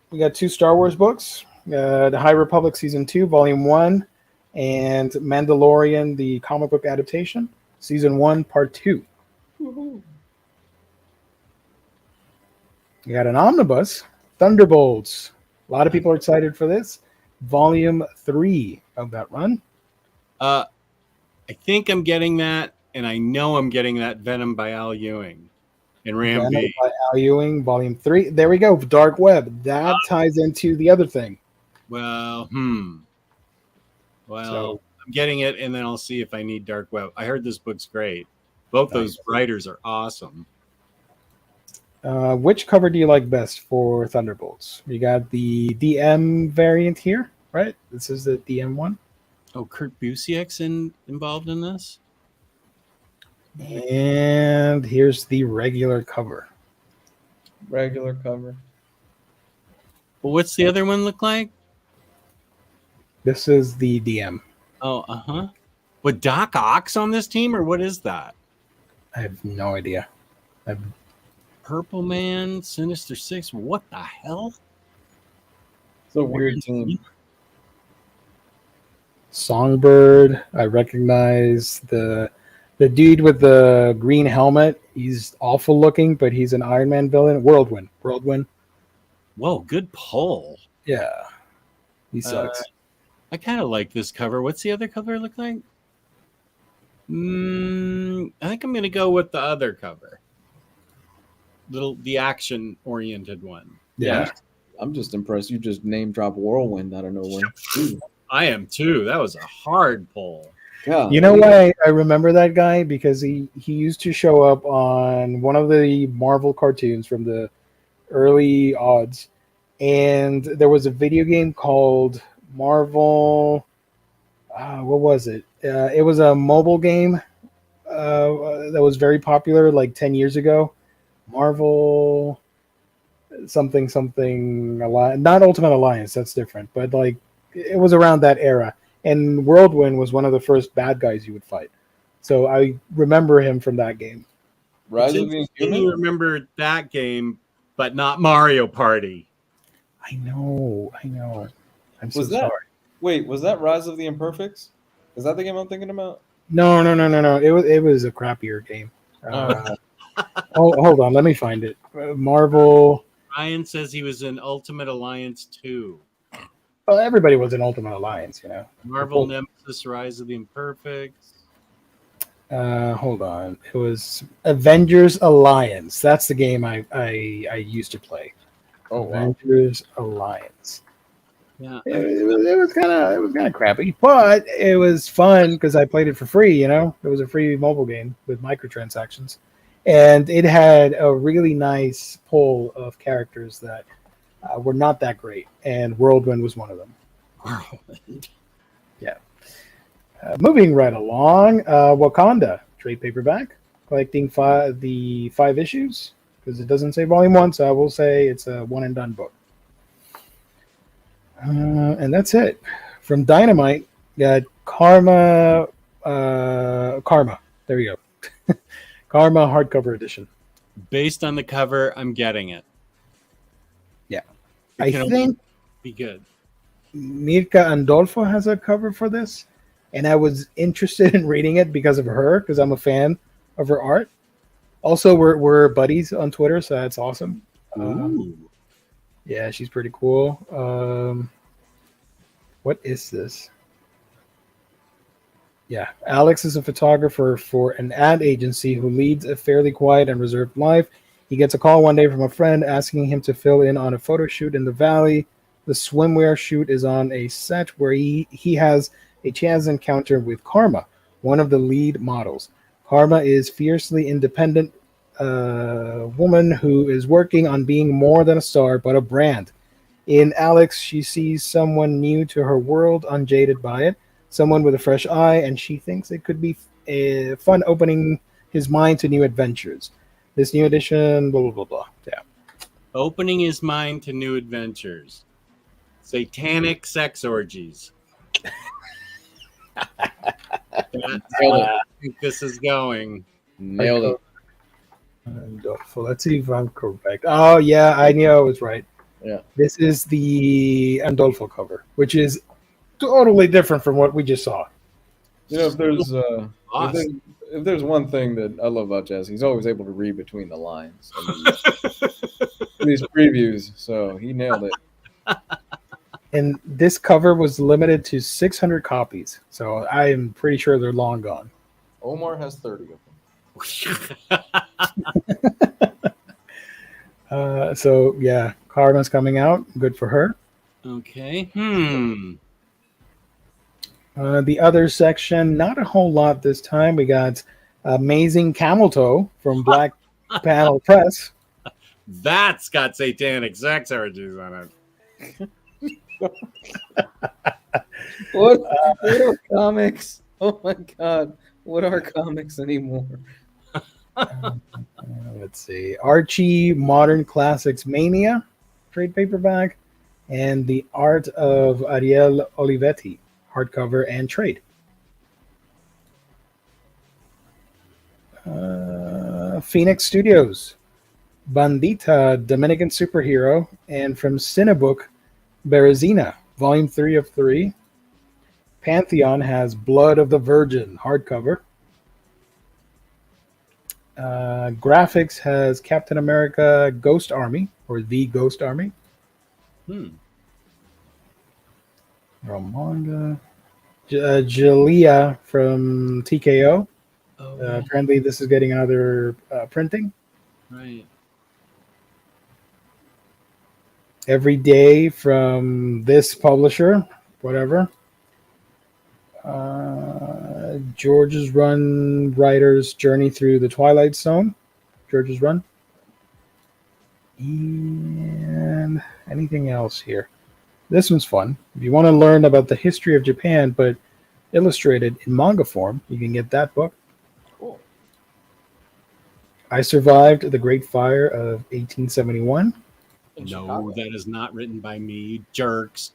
We got 2 Star Wars books. The High Republic Season 2, Volume 1, and Mandalorian, the comic book adaptation, Season 1, Part 2. Woohoo. We got an omnibus, Thunderbolts. A lot of people are excited for this. Volume 3 of that run. I think I'm getting that, and I know I'm getting that Venom by Al Ewing and Ram Venom V. by Al Ewing, Volume 3. There we go, Dark Web. That ties into the other thing. Well, So- I'm getting it, and then I'll see if I need Dark Web. I heard this book's great. Both those writers are awesome. Which cover do you like best for Thunderbolts? You got the DM variant here, right? This is the DM one. Oh, Kurt Busiek's involved in this? And here's the regular cover. Regular cover. Well, what's the other one look like? This is the DM. Oh, uh-huh. With Doc Ock on this team, or what is that? I have no idea. Purple Man, Sinister Six, what the hell? It's a weird team. Songbird. I recognize the The dude with the green helmet, he's awful looking, but he's an Iron Man villain. Whirlwind. Whoa, good pull. Yeah. He sucks. I kind of like this cover. What's the other cover look like? I think I'm going to go with the other cover. The action-oriented one. Yeah. I'm just impressed. You just name drop Whirlwind out of nowhere. I am too. That was a hard pull. Yeah. You know why I remember that guy? Because he used to show up on one of the Marvel cartoons from the early odds. And there was a video game called Marvel. What was it? It was a mobile game that was very popular like 10 years ago. Marvel something not Ultimate Alliance, that's different, but like it was around that era, and Whirlwind was one of the first bad guys you would fight, so I remember him from that game. Rise of the Inhumans? You remember that game, but not Mario Party. I know I'm so Was that- sorry. Wait, was that Rise of the Imperfects? Is that the game I'm thinking about? No, it was a crappier game. Hold on, let me find it. Marvel. Ryan says he was in Ultimate Alliance 2. Well, everybody was in Ultimate Alliance, you know. Marvel Nemesis Rise of the Imperfects. Hold on. It was Avengers Alliance. That's the game I used to play. Oh, wow. Avengers Alliance. Yeah. It was kind of crappy, but it was fun because I played it for free. You know, it was a free mobile game with microtransactions, and it had a really nice pull of characters that were not that great, and Whirlwind was one of them. Whirlwind. Yeah. Moving right along, Wakanda trade paperback, collecting the 5 issues because it doesn't say volume 1, so I will say it's a one and done book. And that's it. From Dynamite, got Karma. There we go. Karma hardcover edition. Based on the cover, I'm getting it. Yeah. It I can think only be good. Mirka Andolfo has a cover for this, and I was interested in reading it because of her, because I'm a fan of her art. Also, we're buddies on Twitter, so that's awesome. Ooh. Yeah, she's pretty cool. What is this? Yeah, Alex is a photographer for an ad agency who leads a fairly quiet and reserved life. He gets a call one day from a friend asking him to fill in on a photo shoot in the valley. The swimwear shoot is on a set where he has a chance encounter with Karma, one of the lead models. Karma is fiercely independent woman who is working on being more than a star, but a brand. In Alex, she sees someone new to her world, unjaded by it, someone with a fresh eye, and she thinks it could be fun opening his mind to new adventures. This new edition, blah, blah, blah, blah. Yeah. Opening his mind to new adventures. Satanic sex orgies. That's where I think this is going. Nailed it. Andolfo. Let's see if I'm correct. Oh, yeah, I knew I was right. Yeah. This is the Andolfo cover, which is totally different from what we just saw. You know, if there's Awesome. if there's one thing that I love about Jazz, he's always able to read between the lines in these previews. So he nailed it. And this cover was limited to 600 copies, so I am pretty sure they're long gone. Omar has 30 of them. So yeah, Karma's coming out. Good for her. Okay. The other section, not a whole lot this time. We got Amazing Camel Toe from Black Panel Press. That's got satanic sex orgies on it. What are comics? Oh my god. What are comics anymore? Let's see. Archie Modern Classics Mania trade paperback, and The Art of Ariel Olivetti hardcover and trade. Phoenix Studios, Bandita Dominican Superhero, and from Cinebook, Berezina, Volume 3 of 3. Pantheon has Blood of the Virgin hardcover. Graphics has Captain America Ghost Army, or The Ghost Army. Manga. Jalea from TKO. Oh, Apparently, this is getting another printing. right. Every day from this publisher, whatever. George's Run writer's journey through the Twilight Zone. George's Run. And anything else here? This one's fun. If you want to learn about the history of Japan, but illustrated in manga form, you can get that book. Cool. I Survived the Great Fire of 1871. In No, Chicago. that is not written by me, you jerks.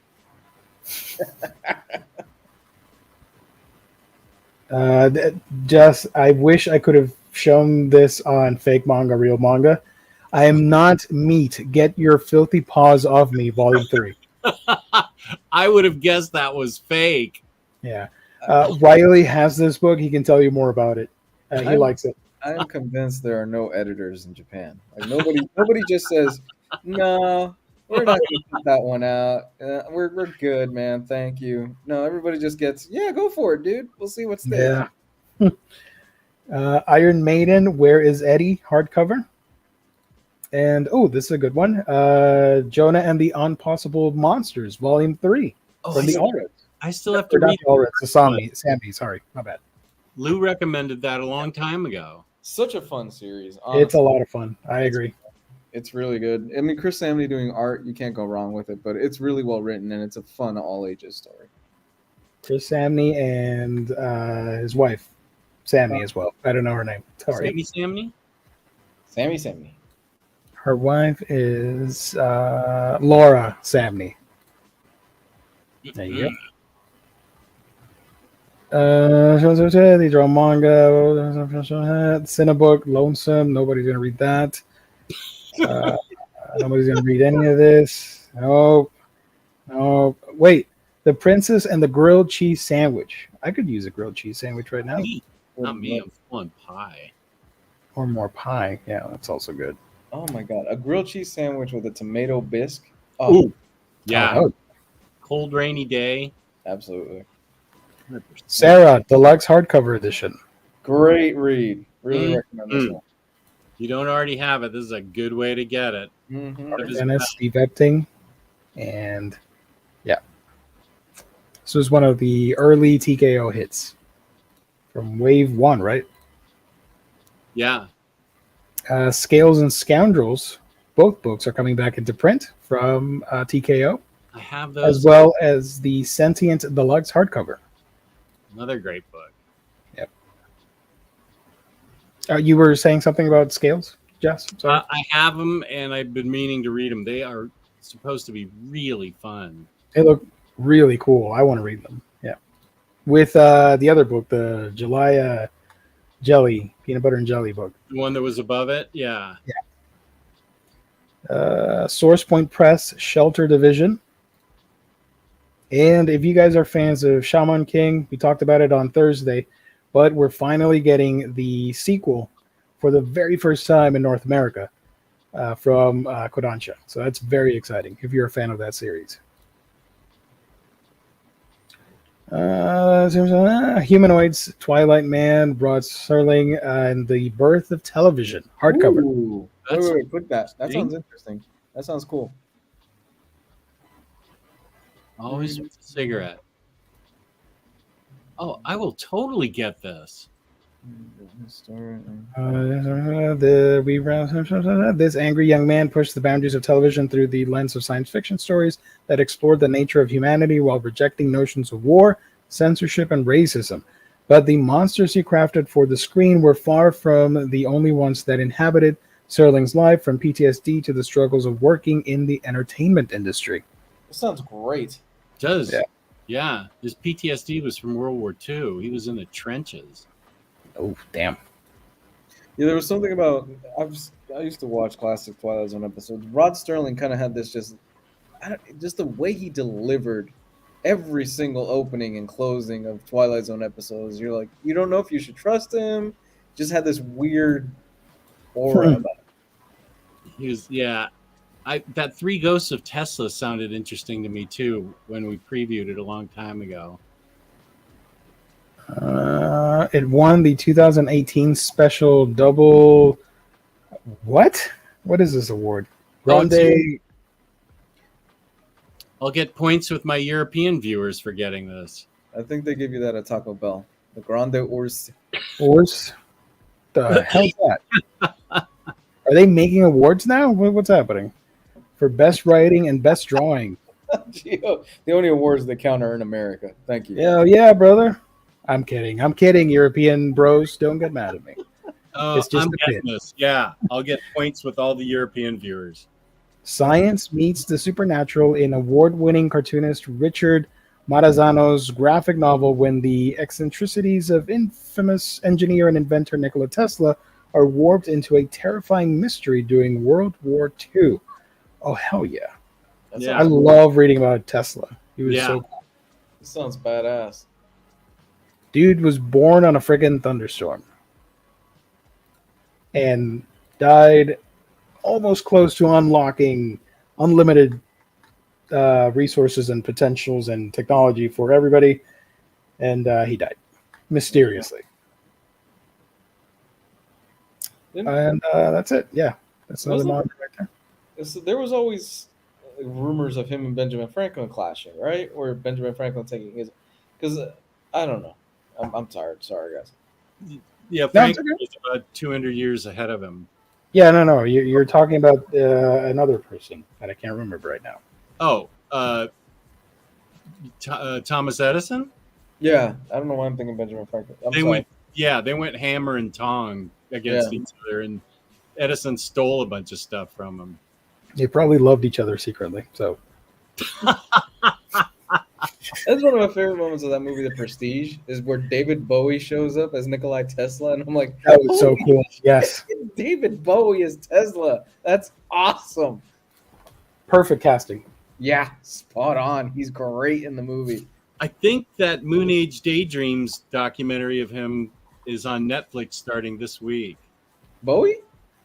I wish I could have shown this on Fake Manga, Real Manga. I am not meat. Get your filthy paws off me, Volume 3. I would have guessed that was fake. Yeah. Riley has this book. He can tell you more about it. He likes it. I'm convinced there are no editors in Japan. Like nobody just says, "No, we're not going to put that one out. We're good, man. Thank you." No, everybody just gets, "Yeah, go for it, dude. We'll see what's there." Yeah. Iron Maiden, Where is Eddie? Hardcover. And this is a good one. Jonah and the Impossible Monsters, Volume 3. From the Allreds. I still have to Or not read the Allreds, the Sammy. Sorry, my bad. Lou recommended that a long time ago. Such a fun series. It's Honestly. a lot of fun. I agree. It's really good. I mean, Chris Samney doing art, you can't go wrong with it, but it's really well written and it's a fun all ages story. Chris Samney and his wife, Samney, as well. I don't know her name. Sorry. Sammy? Sammy. Her wife is Laura Samney. There you go. They draw manga. Cinebook, Lonesome. Nobody's gonna read that. Nobody's gonna read any of this. Nope. Wait, The Princess and the Grilled Cheese Sandwich. I could use a grilled cheese sandwich right now, Not me, I'm full on pie. or more pie. Yeah, that's also good. Oh my god, a grilled cheese sandwich with a tomato bisque. Ooh. Yeah. Oh, Cold rainy day. Absolutely. 100%. Sarah, Deluxe Hardcover Edition. Great read. Really recommend this one. You don't already have it. This is a good way to get it. Mm-hmm. Dennis, Steve Epting, and yeah. This was one of the early TKO hits from Wave 1, right? Yeah. Scales and Scoundrels, both books are coming back into print from TKO, I have those. as well as the Sentient Deluxe hardcover. Another great book. You were saying something about Scales, Jess? Sorry. I have them, and I've been meaning to read them. They are supposed to be really fun. They look really cool. I want to read them. Yeah. With the other book, the July Jelly, Peanut Butter and Jelly book. The one that was above it? Yeah. Source Point Press, Shelter Division. And if you guys are fans of Shaman King, we talked about it on Thursday, but we're finally getting the sequel for the very first time in North America from Kodansha. So that's very exciting if you're a fan of that series. Humanoids, Twilight Man, Rod Serling, and The Birth of Television, hardcover. Ooh. Wait, put that. That sounds interesting. That sounds cool. Always with a cigarette. Oh, I will totally get this. This angry young man pushed the boundaries of television through the lens of science fiction stories that explored the nature of humanity while rejecting notions of war, censorship, and racism. But the monsters he crafted for the screen were far from the only ones that inhabited Serling's life, from PTSD to the struggles of working in the entertainment industry. That sounds great. Does. Yeah. Yeah. His PTSD was from World War II. He was in the trenches. Oh, damn. Yeah, there was something about I used to watch classic Twilight Zone episodes. Rod Serling kind of had this just the way he delivered every single opening and closing of Twilight Zone episodes. You're like, you don't know if you should trust him. Just had this weird aura about it. He was, yeah. That Three Ghosts of Tesla sounded interesting to me too when we previewed it a long time ago. It won the 2018 special double. What? What is this award? Oh, Grande. I'll get points with my European viewers for getting this. I think they give you that at Taco Bell. The Grande Ors. Awards? The hell's that? Are they making awards now? What's happening? For best writing and best drawing. The only awards that count are in America. Thank you. Hell yeah, brother. I'm kidding. I'm kidding, European bros. Don't get mad at me. It's just I'm a getting this. Yeah, I'll get points with all the European viewers. Science meets the supernatural in award-winning cartoonist Richard Maranzano's graphic novel when the eccentricities of infamous engineer and inventor Nikola Tesla are warped into a terrifying mystery during World War II. Oh, hell yeah. Yeah. I love reading about Tesla. He was so cool. This sounds badass. Dude was born on a friggin' thunderstorm and died almost close to unlocking unlimited resources and potentials and technology for everybody, and he died mysteriously. And that's it. Yeah, that's another manga right there. So there was always rumors of him and Benjamin Franklin clashing, right? Or Benjamin Franklin taking his, because I don't know. I'm tired. Sorry, guys. Yeah, Franklin is about 200 years ahead of him. Yeah, no. You're talking about another person that I can't remember right now. Oh, Thomas Edison? Yeah, I don't know why I'm thinking Benjamin Franklin. They went hammer and tong against each other, and Edison stole a bunch of stuff from him. They probably loved each other secretly. So that's one of my favorite moments of that movie, The Prestige, is where David Bowie shows up as Nikolai Tesla, and I'm like, that was so cool. Yes, David Bowie is Tesla. That's awesome. Perfect casting. Yeah, spot on. He's great in the movie. I think that Moon Age Daydreams documentary of him is on Netflix starting this week. Bowie?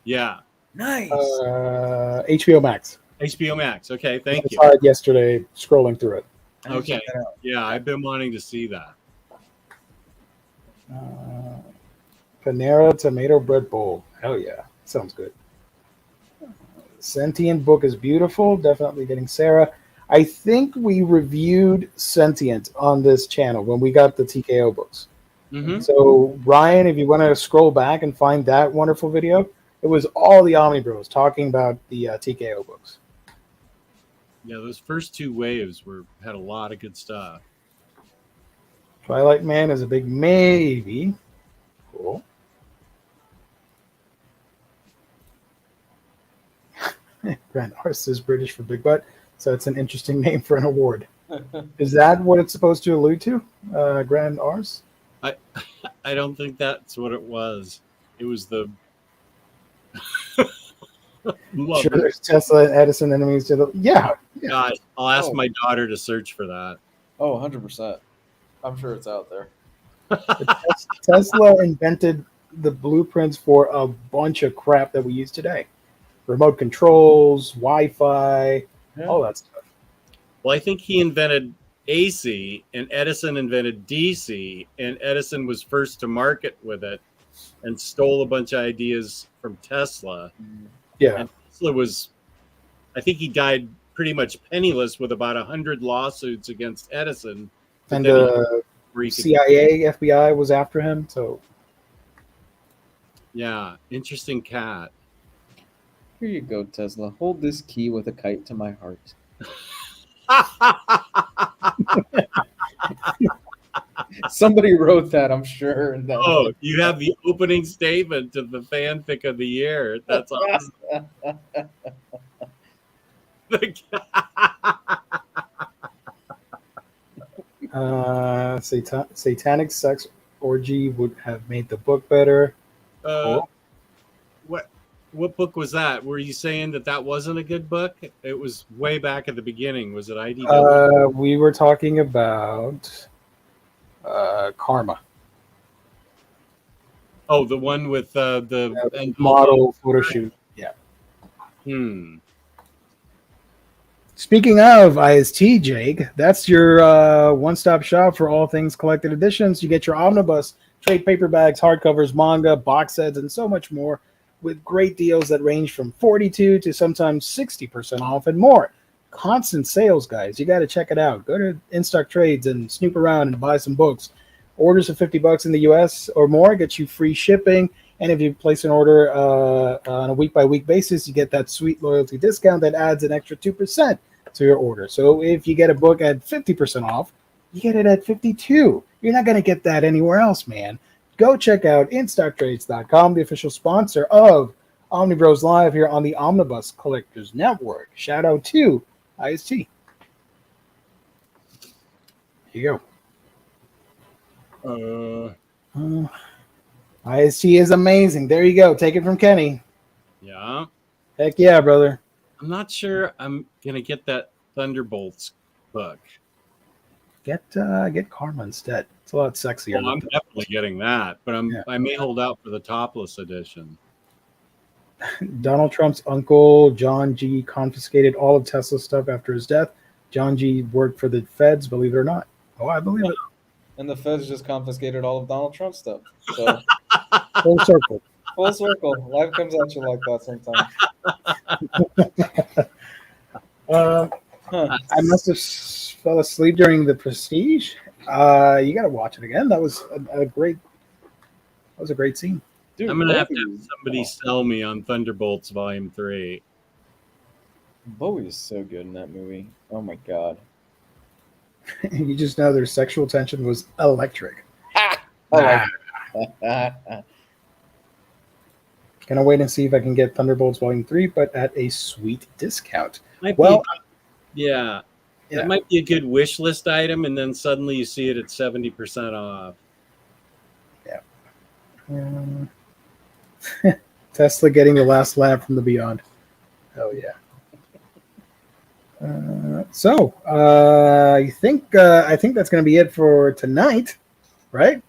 Yeah. Nice. HBO Max. HBO Max. Okay, thank you. I saw it yesterday, scrolling through it. Okay. Yeah, I've been wanting to see that. Panera Tomato Bread Bowl. Hell yeah. Sounds good. Sentient book is beautiful. Definitely getting Sarah. I think we reviewed Sentient on this channel when we got the TKO books. Mm-hmm. So, Ryan, if you want to scroll back and find that wonderful video, it was all the Omnibros talking about the TKO books. Yeah, those first two waves had a lot of good stuff. Twilight Man is a big maybe. Cool. Grand Arse is British for big butt, so it's an interesting name for an award. Is that what it's supposed to allude to? Grand Arse? I don't think that's what it was. It was the sure, there's Tesla and Edison enemies to the yeah. God, I'll ask my daughter to search for that. Oh, 100%. I'm sure it's out there. Tesla invented the blueprints for a bunch of crap that we use today. Remote controls, Wi-Fi, all that stuff. Well, I think he invented AC and Edison invented DC, and Edison was first to market with it and stole a bunch of ideas from Tesla. Yeah. And Tesla was, I think he died pretty much penniless with about 100 lawsuits against Edison. And CIA, FBI was after him. So, yeah, interesting cat. Here you go, Tesla. Hold this key with a kite to my heart. Somebody wrote that, I'm sure. Oh, you have the opening statement of the fanfic of the year. That's awesome. Satanic sex orgy would have made the book better. Cool. What book was that? Were you saying that wasn't a good book? It was way back at the beginning. Was it IDW? We were talking about Karma. Oh, the one with the model photo shoot. Yeah. Hmm. Speaking of IST, Jake, that's your one-stop shop for all things collected editions. You get your omnibus, trade paperbacks, hardcovers, manga, box sets, and so much more with great deals that range from 42 to sometimes 60% off and more. Constant sales, guys. You got to check it out. Go to In-Stock Trades and snoop around and buy some books. Orders of $50 in the U.S. or more get you free shipping. And if you place an order on a week-by-week basis, you get that sweet loyalty discount that adds an extra 2% to your order. So if you get a book at 50% off, you get it at 52. You're not going to get that anywhere else, man. Go check out InStockTrades.com, the official sponsor of Omnibros Live here on the Omnibus Collectors Network. Shout out to IST. Here you go. IST is amazing. There you go. Take it from Kenny. Yeah. Heck yeah, brother. I'm not sure I'm gonna get that Thunderbolts book. Get Karma instead. It's a lot sexier. Well, I'm definitely getting that, but I may hold out for the topless edition. Donald Trump's uncle, John G., confiscated all of Tesla's stuff after his death. John G. worked for the feds, believe it or not. Oh, I believe it. And the feds just confiscated all of Donald Trump's stuff. So Full circle. full circle. Life comes at you like that sometimes. I must have fell asleep during the Prestige. You got to watch it again. That was a great scene. Dude, I'm gonna have to have somebody sell me on Thunderbolts Volume 3. Bowie is so good in that movie. Oh my god. You just know their sexual tension was electric. Oh Gonna wait and see if I can get Thunderbolts Volume 3, but at a sweet discount. Might Well, be, yeah, that might be a good wish list item, and then suddenly you see it at 70% off. Tesla getting the last lap from the Beyond. Oh yeah. I think that's going to be it for tonight, right?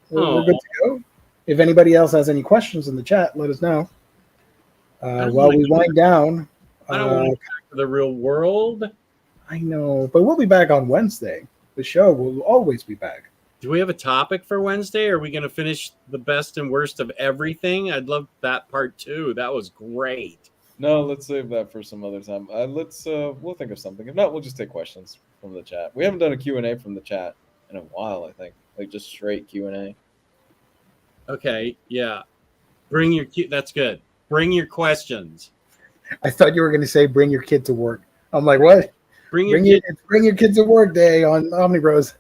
We're good to go. If anybody else has any questions in the chat, let us know. While we wind down, I don't want to go back to the real world. I know, but we'll be back on Wednesday. The show will always be back. Do we have a topic for Wednesday? Are we going to finish the best and worst of everything? I'd love that part too. That was great. No, let's save that for some other time. We'll think of something. If not, we'll just take questions from the chat. We haven't done a Q&A from the chat in a while, I think. Like just straight Q&A. Okay, yeah. That's good. Bring your questions. I thought you were going to say bring your kid to work. I'm like, what? Bring your kid to work day on Omnibros.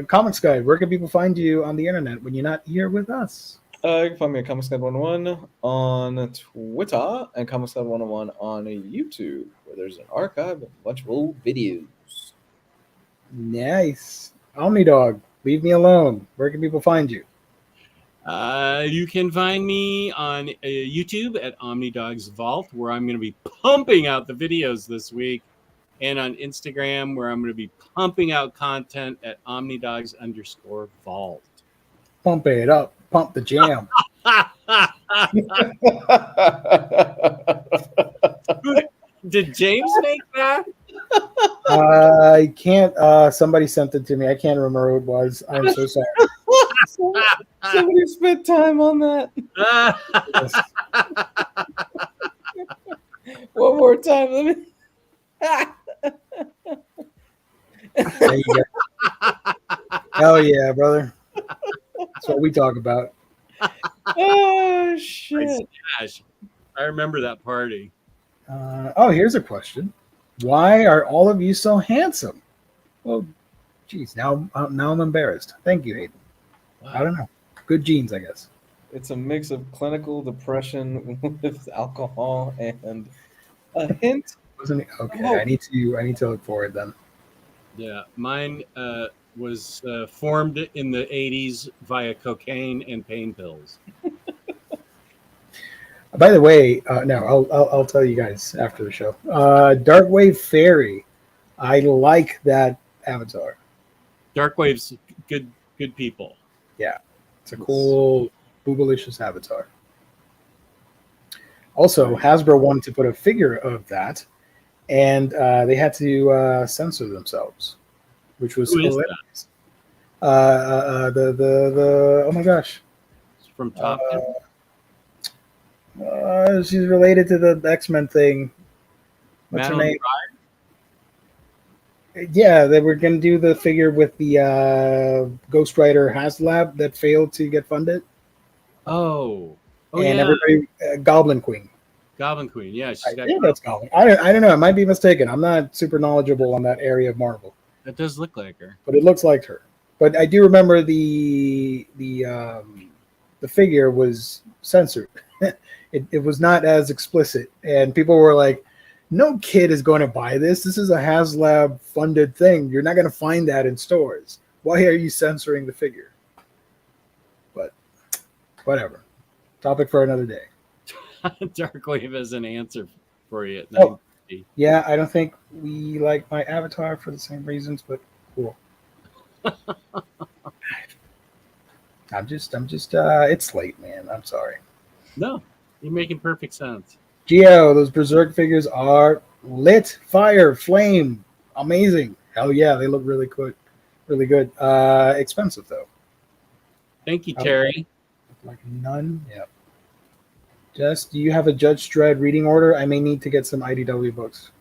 Comics Guide, where can people find you on the internet when you're not here with us? You can find me at Comics Guide 101 on Twitter and Comics Guide 101 on YouTube, where there's an archive of a bunch of old videos. Nice. Omnidog, leave me alone. Where can people find you? You can find me on YouTube at Omnidog's Vault, where I'm going to be pumping out the videos this week, and on Instagram, where I'm going to be pumping out content at Omnidogs_Vault. Pump it up. Pump the jam. Did James make that? I can't. Somebody sent it to me. I can't remember who it was. I'm so sorry. Somebody spent time on that. One more time. Let me. There you go. Hell yeah, brother. That's what we talk about. Oh shit! Gosh, I remember that party. Here's a question: why are all of you so handsome? Well, geez, now I'm embarrassed. Thank you, Hayden. Wow. I don't know. Good genes, I guess. It's a mix of clinical depression with alcohol and a hint. Wasn't it? Okay, I need to look forward then. Yeah, mine was formed in the 80s via cocaine and pain pills. By the way, no, I'll tell you guys after the show. Darkwave Fairy, I like that avatar. Darkwave's good people. It's a cool boobalicious avatar. Also, Hasbro wanted to put a figure of that, and they had to censor themselves, which was Who is hilarious. The oh my gosh, It's from Top Gun. she's related to the X-Men thing. What's her Madeline name? Yeah, they were going to do the figure with the Ghost Rider HasLab that failed to get funded. Oh, And yeah, everybody, Goblin Queen. Goblin Queen. Yeah, she's I got. think that's Goblin. I don't know. I might be mistaken. I'm not super knowledgeable on that area of Marvel, That does look like her. but it looks like her. But I do remember the figure was censored. it was not as explicit, and people were like, "No kid is going to buy this. This is a HasLab funded thing. You're not going to find that in stores. Why are you censoring the figure?" But whatever. Topic for another day. Darkwave has an answer for you. At Oh. 9:50. Yeah, I don't think we like my avatar for the same reasons, but cool. I'm just it's late, man. I'm sorry. No, you're making perfect sense. Geo, those Berserk figures are lit, fire, flame, amazing. Hell yeah, they look really good. Really good. Expensive though. Thank you, Terry. Like none. Yeah. Jess, do you have a Judge Dredd reading order? I may need to get some IDW books.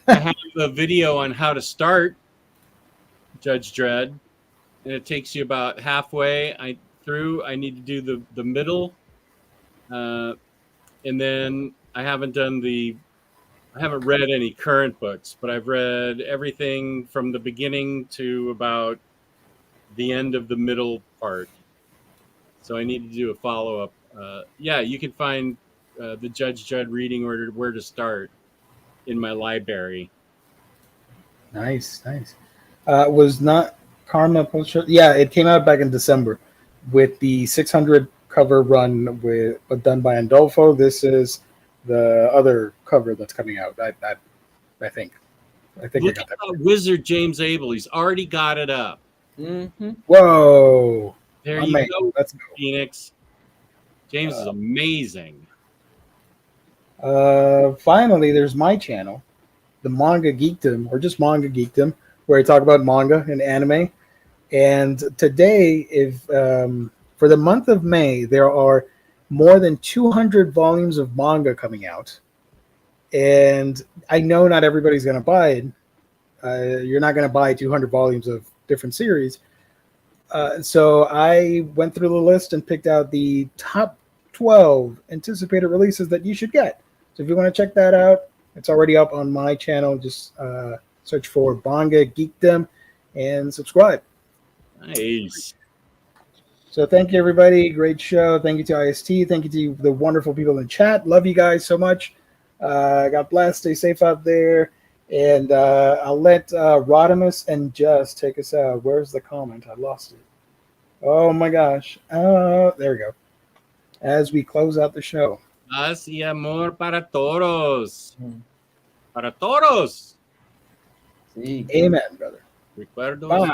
I have a video on how to start Judge Dredd, and it takes you about halfway through. I need to do the middle, and then I haven't read any current books, but I've read everything from the beginning to about the end of the middle part. So I need to do a follow-up. Yeah, you can find the Judge Dredd reading order, where to start, in my library. Nice. Was not Karma Publisher? Yeah, it came out back in December with the 600 cover run done by Andolfo. This is the other cover that's coming out. I think. Look I at got that. that wizard, James Abel. He's already got it up. Mm-hmm. Whoa! There My you man, go, let's go. Phoenix. James is amazing. Finally, there's my channel, the Manga Geekdom, or just Manga Geekdom, where I talk about manga and anime. And today, if for the month of May, there are more than 200 volumes of manga coming out. And I know not everybody's going to buy it. You're not going to buy 200 volumes of different series. So I went through the list and picked out the top 12 anticipated releases that you should get. So if you want to check that out, it's already up on my channel. Just search for Manga Geekdom and subscribe. Nice. So thank you, everybody. Great show. Thank you to IST. Thank you to the wonderful people in chat. Love you guys so much. God bless. Stay safe out there. And I'll let Rodimus and Jess take us out. Where's the comment? I lost it. Oh, my gosh. There we go. As we close out the show. Paz y amor para todos. Para todos. Sí. Amen, brother. Recuerdos. Bye.